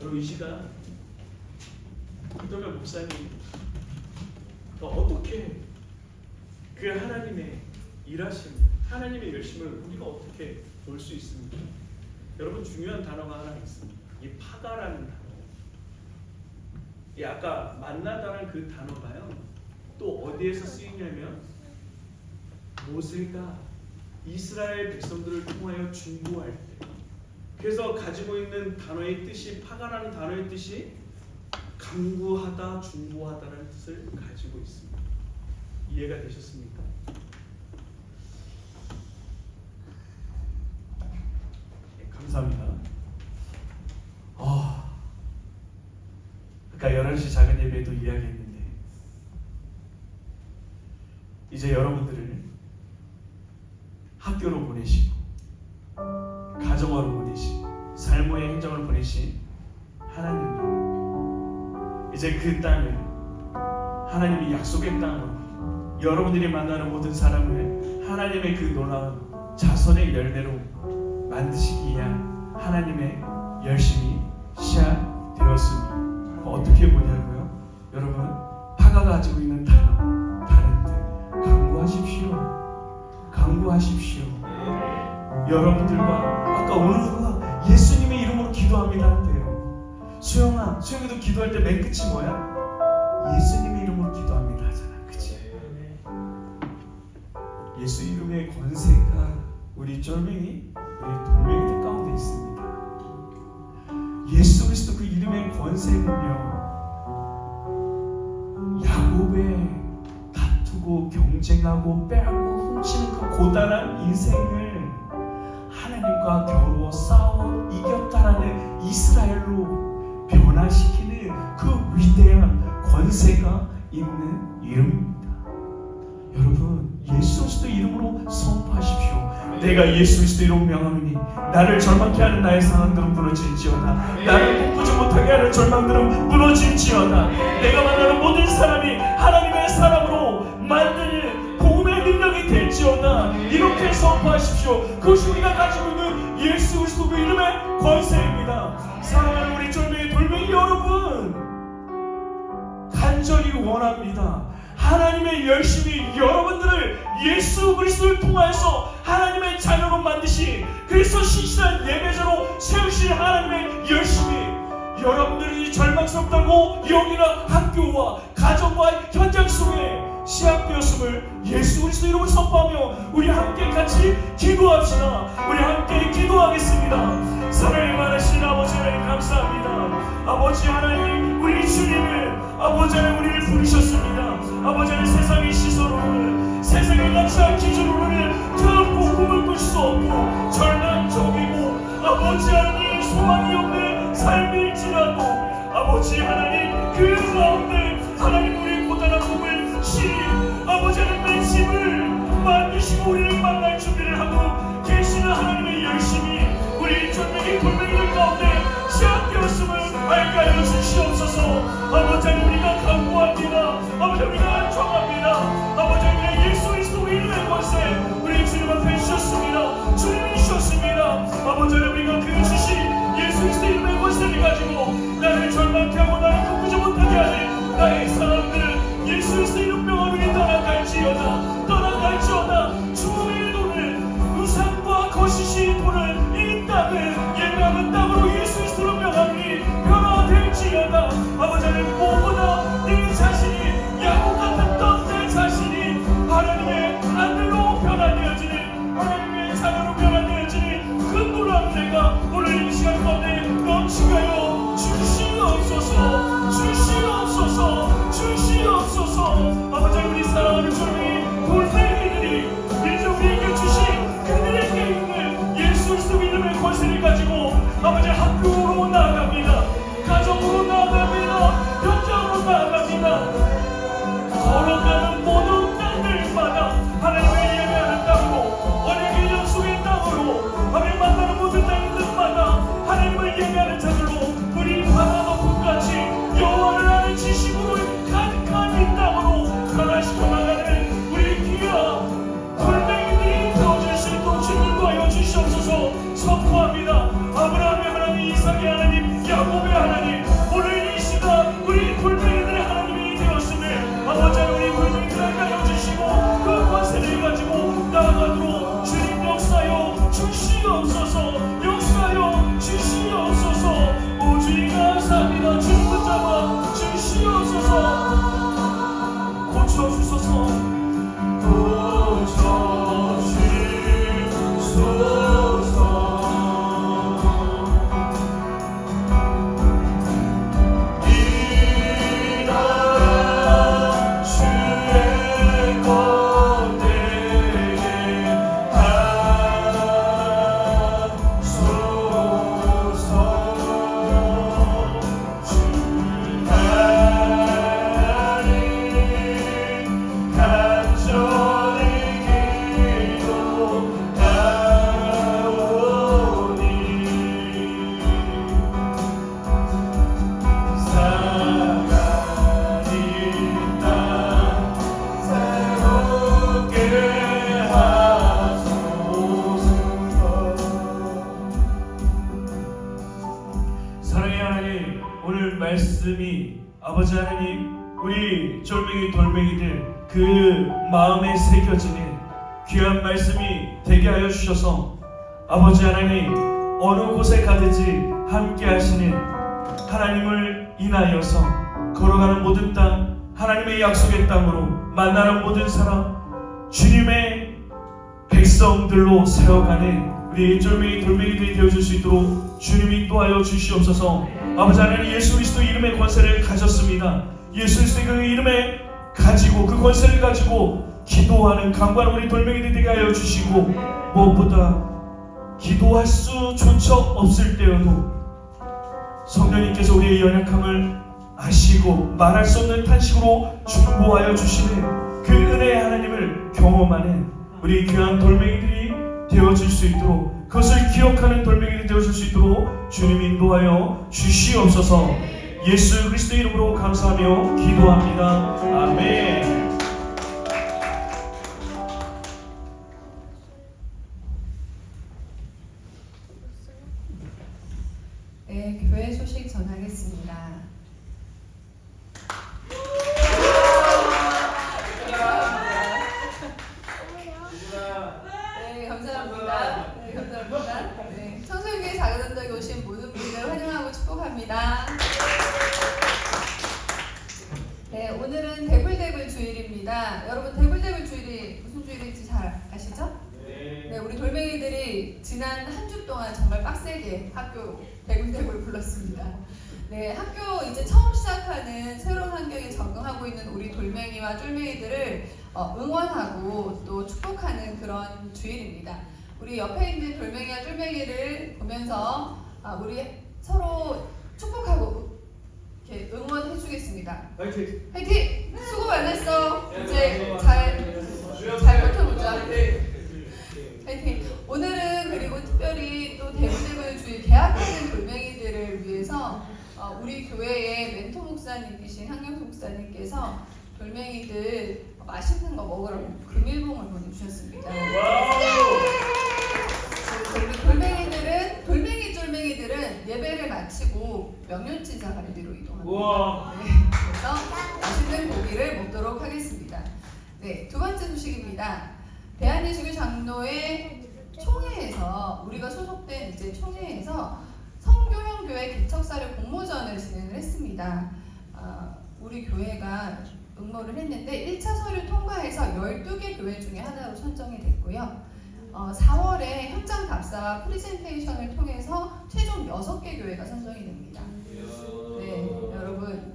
여러분, 이 시간 이동현 목사님 어떻게 그 하나님의 일하심, 하나님의 열심을 우리가 어떻게 볼 수 있습니까? 여러분, 중요한 단어가 하나 있습니다. 이 파가라는 단어. 이 아까 만나다라는 그 단어가요. 또 어디에서 쓰이냐면 모세가 이스라엘 백성들을 통하여 중보할 때. 그래서 가지고 있는 단어의 뜻이 파가라는 단어의 뜻이 강구하다, 중보하다라는 뜻을 가지고 있습니다. 이해가 되셨습니까? 네, 감사합니다. 아까 11시 작은 예배에도 이야기했는데 이제 여러분들을 학교로 보내시고 가정으로 보내시고 삶의 행정을 보내신 하나님이 이제 그 땅을 하나님이 약속의 땅으로 여러분들이 만나는 모든 사람을 하나님의 그 놀라운 자손의 열매로 만드시기 위한 하나님의 열심이 시작되었습니다. 어떻게 보냐고요? 여러분, 파가 가지고 있는 단어, 다른 뜻, 강구하십시오. 강구하십시오. 여러분들과 아까 오늘과 예수님의 이름으로 기도합니다 한대요. 수영이도 기도할 때 맨 끝이 뭐야? 예수님의 이름으로 기도합니다 하잖아. 그치? 예수 이름의 권세가 우리 쫄맹이, 우리 돌멩이들 가운데 있습니다. 예수 그리스도 그 이름의 권세 권세는요 야곱의 다투고 경쟁하고 빼앗고 훔치는 그 고단한 인생을 하나님과 겨루어 싸워 이겼다라는 이스라엘로 변화시키는 그 위대한 권세가 있는 이름입니다. 여러분, 예수 그리스도 이름으로 선포하십시오. 내가 예수 그리스도 이름으로 명하노니 나를 절망케 하는 나의 상황들은 무너질지어다. 나를 꿈꾸지 못하게 하는 절망들은 무너질지어다. 내가 만나는 모든 사람이 하나님의 사람으로 만드는 복음의 능력이 될지어다. 이렇게 선포하십시오. 그것이 우리가 가지고 있는 예수 그리스도 그 이름의 권세입니다. 사랑하는 우리 쫄매의 돌멩이 여러분, 간절히 원합니다. 하나님의 열심이 여러분들을 예수 그리스도를 통하여서 하나님의 자녀로 만드신 그리스도 신실한 예배자로 세우신 하나님의 열심이 여러분들이 절망스럽다고 여기나 학교와 가정과 현장 속에 시작되었음을 예수 그리스도 이름으로 선포하며 우리 함께 같이 기도합시다. 우리 함께 기도하겠습니다. 사랑이 많으신 아버지 하나님 감사합니다. 아버지 하나님, 우리 주님은 아버지 하나님 우리를 부르셨습니다. 아버지 하나님 세상의 시선으로는, 세상의 낙상 기준으로는 결코 꿈을 꿀 수 없고 절망적이고 아버지 하나님 소망이 없는 삶일지라도 아버지 하나님 그 가운데 하나님 우리의 고단한 몸을 아버지 하나님의 집을 만드시고 우리를 만날 준비를 하고 계시는 하나님의 열심이 우리 쫄맹이 돌멩이들 가운데 시작되었음을 알게 하여 주시옵소서. 아버지 하나님 우리가 간구합니다. 아버지 우리가 정합니다. 아버지 하나님 예수 그리스도 이름의 권세 우리 주님 앞에 주셨습니다. 주님이 주셨습니다. 아버지 하나님 우리가 그 주신 예수 그리스도 이름의 권세를 가지고 나를 절망케 하고 나를 꿈꾸지 못하게 하는 나의 사람들은 예수 그리스도 이름 명하노니 떠나갈지어다. 주의 돈을 우상과 거시시 돈을 이 땅을 예배하는 땅으로 예수 그리스도로 명하노니 변화될지어다. 아버지 하나님 무엇보다 내 자신이 야곱 같았던 내 자신이 하나님의 아들로 변화되어지는 하나님의 자녀로 변화되어지는 그 놀라운 내가 오늘 이 시간 가운데 넘치게 하여 주시옵소서. 아버지 우리 사랑하는 주님 돌멩이들이 이제 우리에게 주신 그들에게 있는 예수 그리스도 이름의 권세를 가지고 아버지 학교로 나아갑니다. 가정으로 나아갑니다. 현장으로 나아갑니다. 걸어가는 모든 땅들마다 하나님의 예배하는 땅으로 언약의 약속의 땅으로 하나님 만나는 모든 땅들마다 하나님을 예배하는 자들로 우리 바다 높음같이 여호와를 아는 지식으로 가득한 이 땅으로 변화시켜 나가는 우리 귀한 돌멩이들이 되어질 수 있도록 주님도 하여 주시옵소서. 선포합니다. 아브라함의 하나님, 이삭의 하나님, 야곱의 하나님, 오늘 이 시간 우리 돌멩이들의 하나님이 되었음을 아버지 우리 돌멩이들에게 하여 주시고 그 권세를 가지고 나아가도록 주님 역사하여 주시옵소서. 오 주님 감사합니다. 주님 붙잡아 주시옵소서. 고쳐주소서. 이 나라 주의 것되게 하소서. 주 하나님 간절히 사랑의 하나님, 오늘 말씀이 아버지 하나님 우리 쫄맹이 돌멩이들 그 마음에 새겨지는 귀한 말씀이 되게 하여 주셔서 아버지 하나님 어느 곳에 가든지 함께 하시는 하나님을 인하여서 걸어가는 모든 땅 하나님의 약속의 땅으로 만나는 모든 사람 주님의 백성들로 세워가는 우리 쫄맹이 돌멩이들이 되어줄 수 있도록 주님이 인도하여 주시옵소서. 아버지 하나님 예수 그리스도 이름의 권세를 가졌습니다. 예수 그리스도의 그 이름에 가지고 그 권세를 가지고 기도하는 강구하는 우리 돌멩이들 되게 하여 주시고 무엇보다 기도할 수조차 없을 때여도 성령님께서 우리의 연약함을 아시고 말할 수 없는 탄식으로 중보하여 주시네 그 은혜의 하나님을 경험하는 우리 귀한 돌멩이들이 되어질 수 있도록 그것을 기억하는 돌멩이들이 되어질 수 있도록 주님 인도하여 주시옵소서. 예수 그리스도의 이름으로 감사하며 기도합니다. 아멘. 네, 교회 소식 전하겠습니다. 네, 감사합니다. 네, 감사합니다. 네, 청소년교회 작은 언덕에 오신 모든 분들 환영하고 축복합니다. 네, 오늘은 대불대불 주일입니다. 여러분 대불대불 주일이 무슨 주일인지 잘 아시죠? 네, 우리 돌멩이들이 지난 한 주 동안 정말 빡세게 학교 대굴대굴 불렀습니다. 네, 학교 이제 처음 시작하는 새로운 환경에 적응하고 있는 우리 돌멩이와 쫄맹이들을 응원하고 또 축복하는 그런 주일입니다. 우리 옆에 있는 돌멩이와 쫄맹이를 보면서 우리 서로 축복하고 이렇게 응원해 주겠습니다. 화이팅! 화이팅! 수고 많았어. 이제 잘 버텨보자. 화이팅! 오늘은 그리고 특별히 또 대구대구 주일 개학하는 돌멩이들을 위해서 우리 교회의 멘토 목사님이신 한경수 목사님께서 돌멩이들 맛있는 거 먹으라고 금일봉을 보내주셨습니다. 우리 쫄맹이들은 예배를 마치고 명륜진사 관리로 이동합니다. 네, 그래서 맛있는 고기를 먹도록 하겠습니다. 네, 두 번째 소식입니다. 대한예수교 장로회 총회에서 우리가 소속된 이제 총회에서 성교형교회 개척사를 공모전을 진행을 했습니다. 우리 교회가 응모를 했는데 1차 서류 통과해서 12개 교회 중에 하나로 선정이 됐고요. 4월에 현장 답사와 프리젠테이션을 통해서 최종 6개 교회가 선정이 됩니다. 네, 여러분.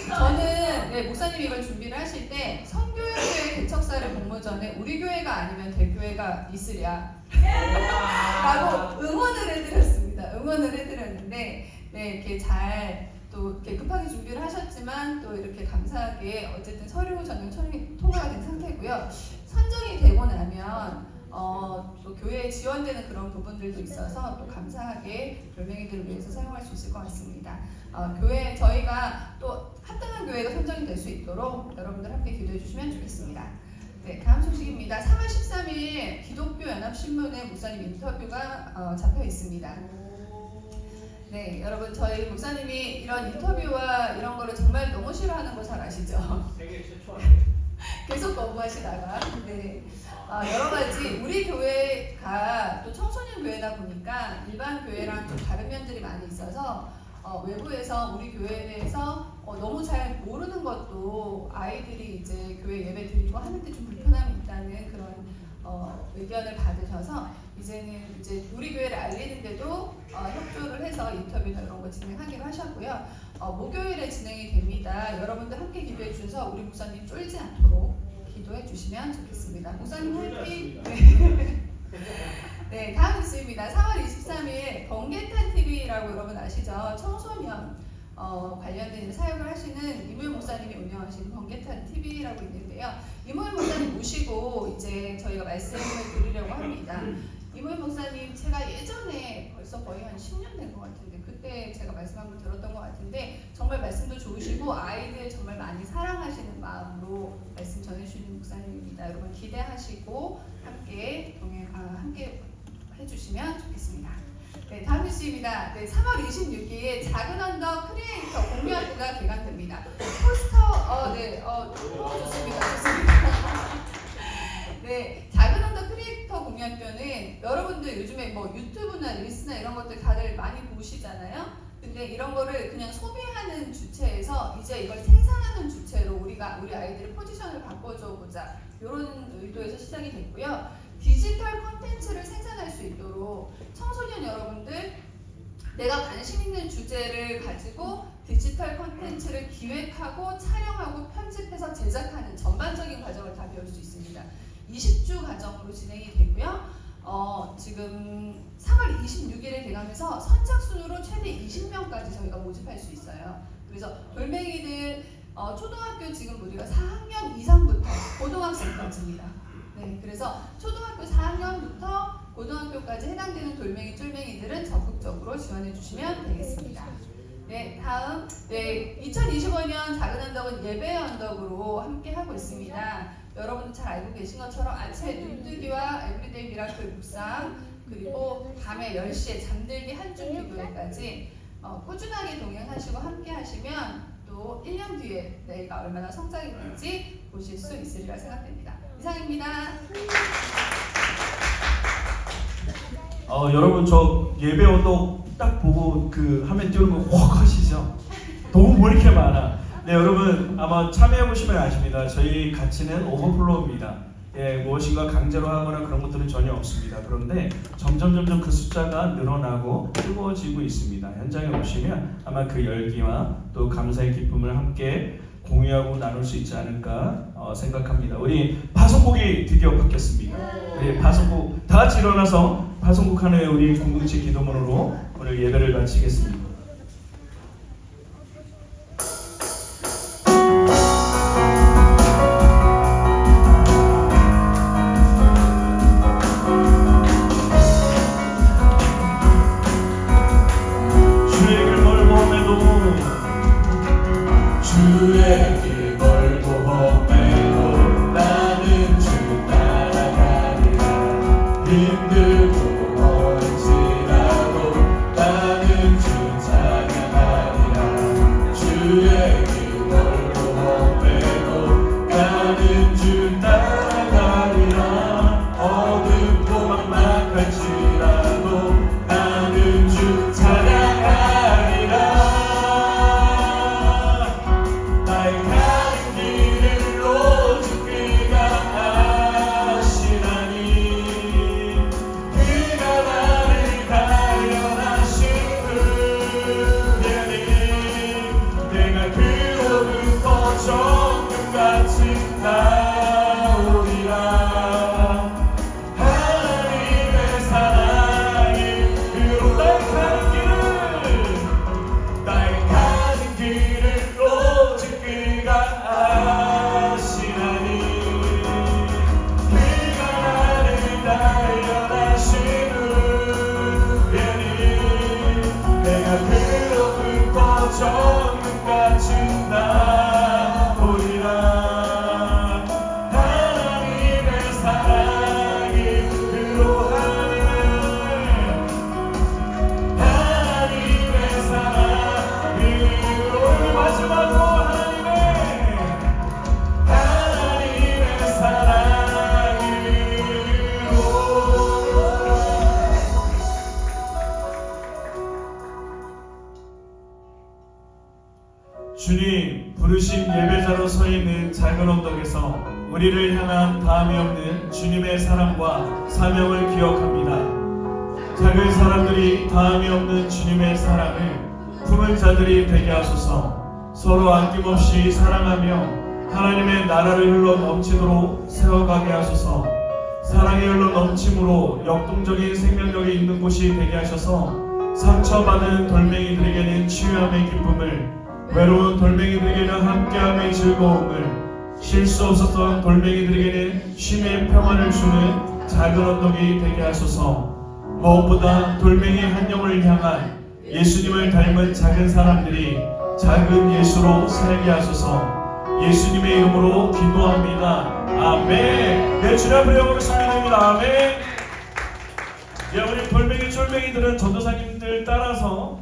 저는 목사님이 이걸 준비를 하실 때 성교형교회 개척사를 공모전에 우리 교회가 아니면 대교회가 있으랴 라고 응원을 해드렸는데 네, 이렇게 잘 또 이렇게 급하게 준비를 하셨지만 또 이렇게 감사하게 어쨌든 서류 전형 통과가 된 상태고요. 선정이 되고 나면 또 교회에 지원되는 그런 부분들도 있어서 또 감사하게 돌멩이들을 위해서 사용할 수 있을 것 같습니다. 교회 저희가 또 합당한 교회가 선정이 될 수 있도록 여러분들 함께 기도해 주시면 좋겠습니다. 네, 다음 소식입니다. 3월 13일 기독교 연합신문에 목사님 인터뷰가 잡혀 있습니다. 네, 여러분 저희 목사님이 이런 인터뷰와 이런 거를 정말 너무 싫어하는 거 잘 아시죠? 세계 최초 아니에요? 계속 거부하시다가 네, 여러 가지 우리 교회가 또 청소년 교회다 보니까 일반 교회랑 좀 다른 면들이 많이 있어서 외부에서 우리 교회에 대해서 너무 잘 모르는 것도 아이들이 이제 교회 예배 드리고 하는데 좀 불편함이 있다는 그런 의견을 받으셔서 이제는 이제 우리 교회를 알리는데도 협조를 해서 인터뷰나 이런 거 진행하기로 하셨고요. 목요일에 진행이 됩니다. 여러분들 함께 기도해 주셔서 우리 목사님 쫄지 않도록 기도해 주시면 좋겠습니다. 목사님 화이팅! 네, 다음 뉴스입니다. 4월 23일 번개탄 TV라고 여러분 아시죠? 청소년 관련된 사역을 하시는 이무일 목사님이 운영하시는 번개탄 TV라고 있는데요. 이무일 목사님 모시고 이제 저희가 말씀을 드리려고 합니다. 이무일 목사님 제가 예전에 벌써 거의 한 10년 된 것 같은데 그때 제가 말씀 한번 들었던 것 같은데 정말 말씀도 좋으시고 아이들 정말 많이 사랑하시는 마음으로 말씀 전해주시는 목사님입니다. 여러분 기대하시고 함께 해주시면 좋겠습니다. 네, 다음 뉴스입니다. 네, 3월 26일 작은 언덕 크리에이터 공유학교가 개강됩니다. 포스터, 좋습니다. 네, 작은 언덕 크리에이터 공유학교는 여러분들 요즘에 뭐 유튜브나 릴스나 이런 것들 다들 많이 보시잖아요. 근데 이런 거를 그냥 소비하는 주체에서 이제 이걸 생산하는 주체로 우리 아이들의 포지션을 바꿔줘 보자. 이런 의도에서 시작이 됐고요. 디지털 콘텐츠를 생산할 수 있도록 청소년 여러분들 내가 관심 있는 주제를 가지고 디지털 콘텐츠를 기획하고 촬영하고 편집해서 제작하는 전반적인 과정을 다 배울 수 있습니다. 20주 과정으로 진행이 되고요. 지금 3월 26일에 개강해서 선착순으로 최대 20명까지 저희가 모집할 수 있어요. 그래서 돌멩이들 초등학교 지금 우리가 4학년 이상부터 고등학생까지입니다. 네, 그래서 초등학교 4학년부터 고등학교까지 해당되는 돌멩이 쫄맹이들은 적극적으로 지원해 주시면 되겠습니다. 네, 다음 2025년 작은 언덕은 예배의 언덕으로 함께 하고 있습니다. 여러분도 잘 알고 계신 것처럼 아침에 눈뜨기와 에브리데이 미라클 묵상 그리고 밤에 10시에 잠들기 한줌 기도회까지 꾸준하게 동행하시고 함께 하시면 또 1년 뒤에 내가 얼마나 성장이 될지 보실 수 있으리라 생각됩니다. 이상입니다. 여러분 저 예배 언덕 딱 보고 그 화면 띄우는 거 확 하시죠? 너무 뭐 이렇게 많아. 네, 여러분 아마 참여해 보시면 아십니다. 저희 가치는 오버플로우입니다. 예, 무엇인가 강제로 하거나 그런 것들은 전혀 없습니다. 그런데 점점 그 숫자가 늘어나고 뜨거워지고 있습니다. 현장에 오시면 아마 그 열기와 또 감사의 기쁨을 함께 공유하고 나눌 수 있지 않을까 생각합니다. 우리 파송곡이 드디어 바뀌었습니다. 우리 파송곡 다 같이 일어나서 파송곡하는 우리 공동체 기도문으로 오늘 예배를 마치겠습니다. 주의 길 멀고 험해도 나는 주 따라가리라. 힘들고 어릴지라도 나는 주 찬양하리라. 주의 길 멀고 험해도 나는 주 따라가리라. 어둡고 막막할지라도 나는 주 찬양하리라. 주님, 부르신 예배자로 서 있는 작은 언덕에서 우리를 향한 다함이 없는 주님의 사랑과 사명을 기억합니다. 작은 사람들이 다함이 없는 주님의 사랑을 품은 자들이 되게 하소서. 서로 아낌없이 사랑하며 하나님의 나라를 흘러 넘치도록 세워가게 하소서. 사랑의 흘러 넘침으로 역동적인 생명력이 있는 곳이 되게 하셔서 상처받은 돌멩이들에게는 치유함의 기쁨을, 외로운 돌멩이들에게는 함께함의 즐거움을, 쉴 수 없었던 돌멩이들에게는 쉼의 평안을 주는 작은 언덕이 되게 하소서. 무엇보다 돌멩이 한 영을 향한 예수님을 닮은 작은 사람들이 작은 예수로 살게 하소서. 예수님의 이름으로 기도합니다. 아멘. 내 주님 앞에 영으로 믿습니다. 아멘. 우리 돌멩이 쫄맹이들은 전도사님들 따라서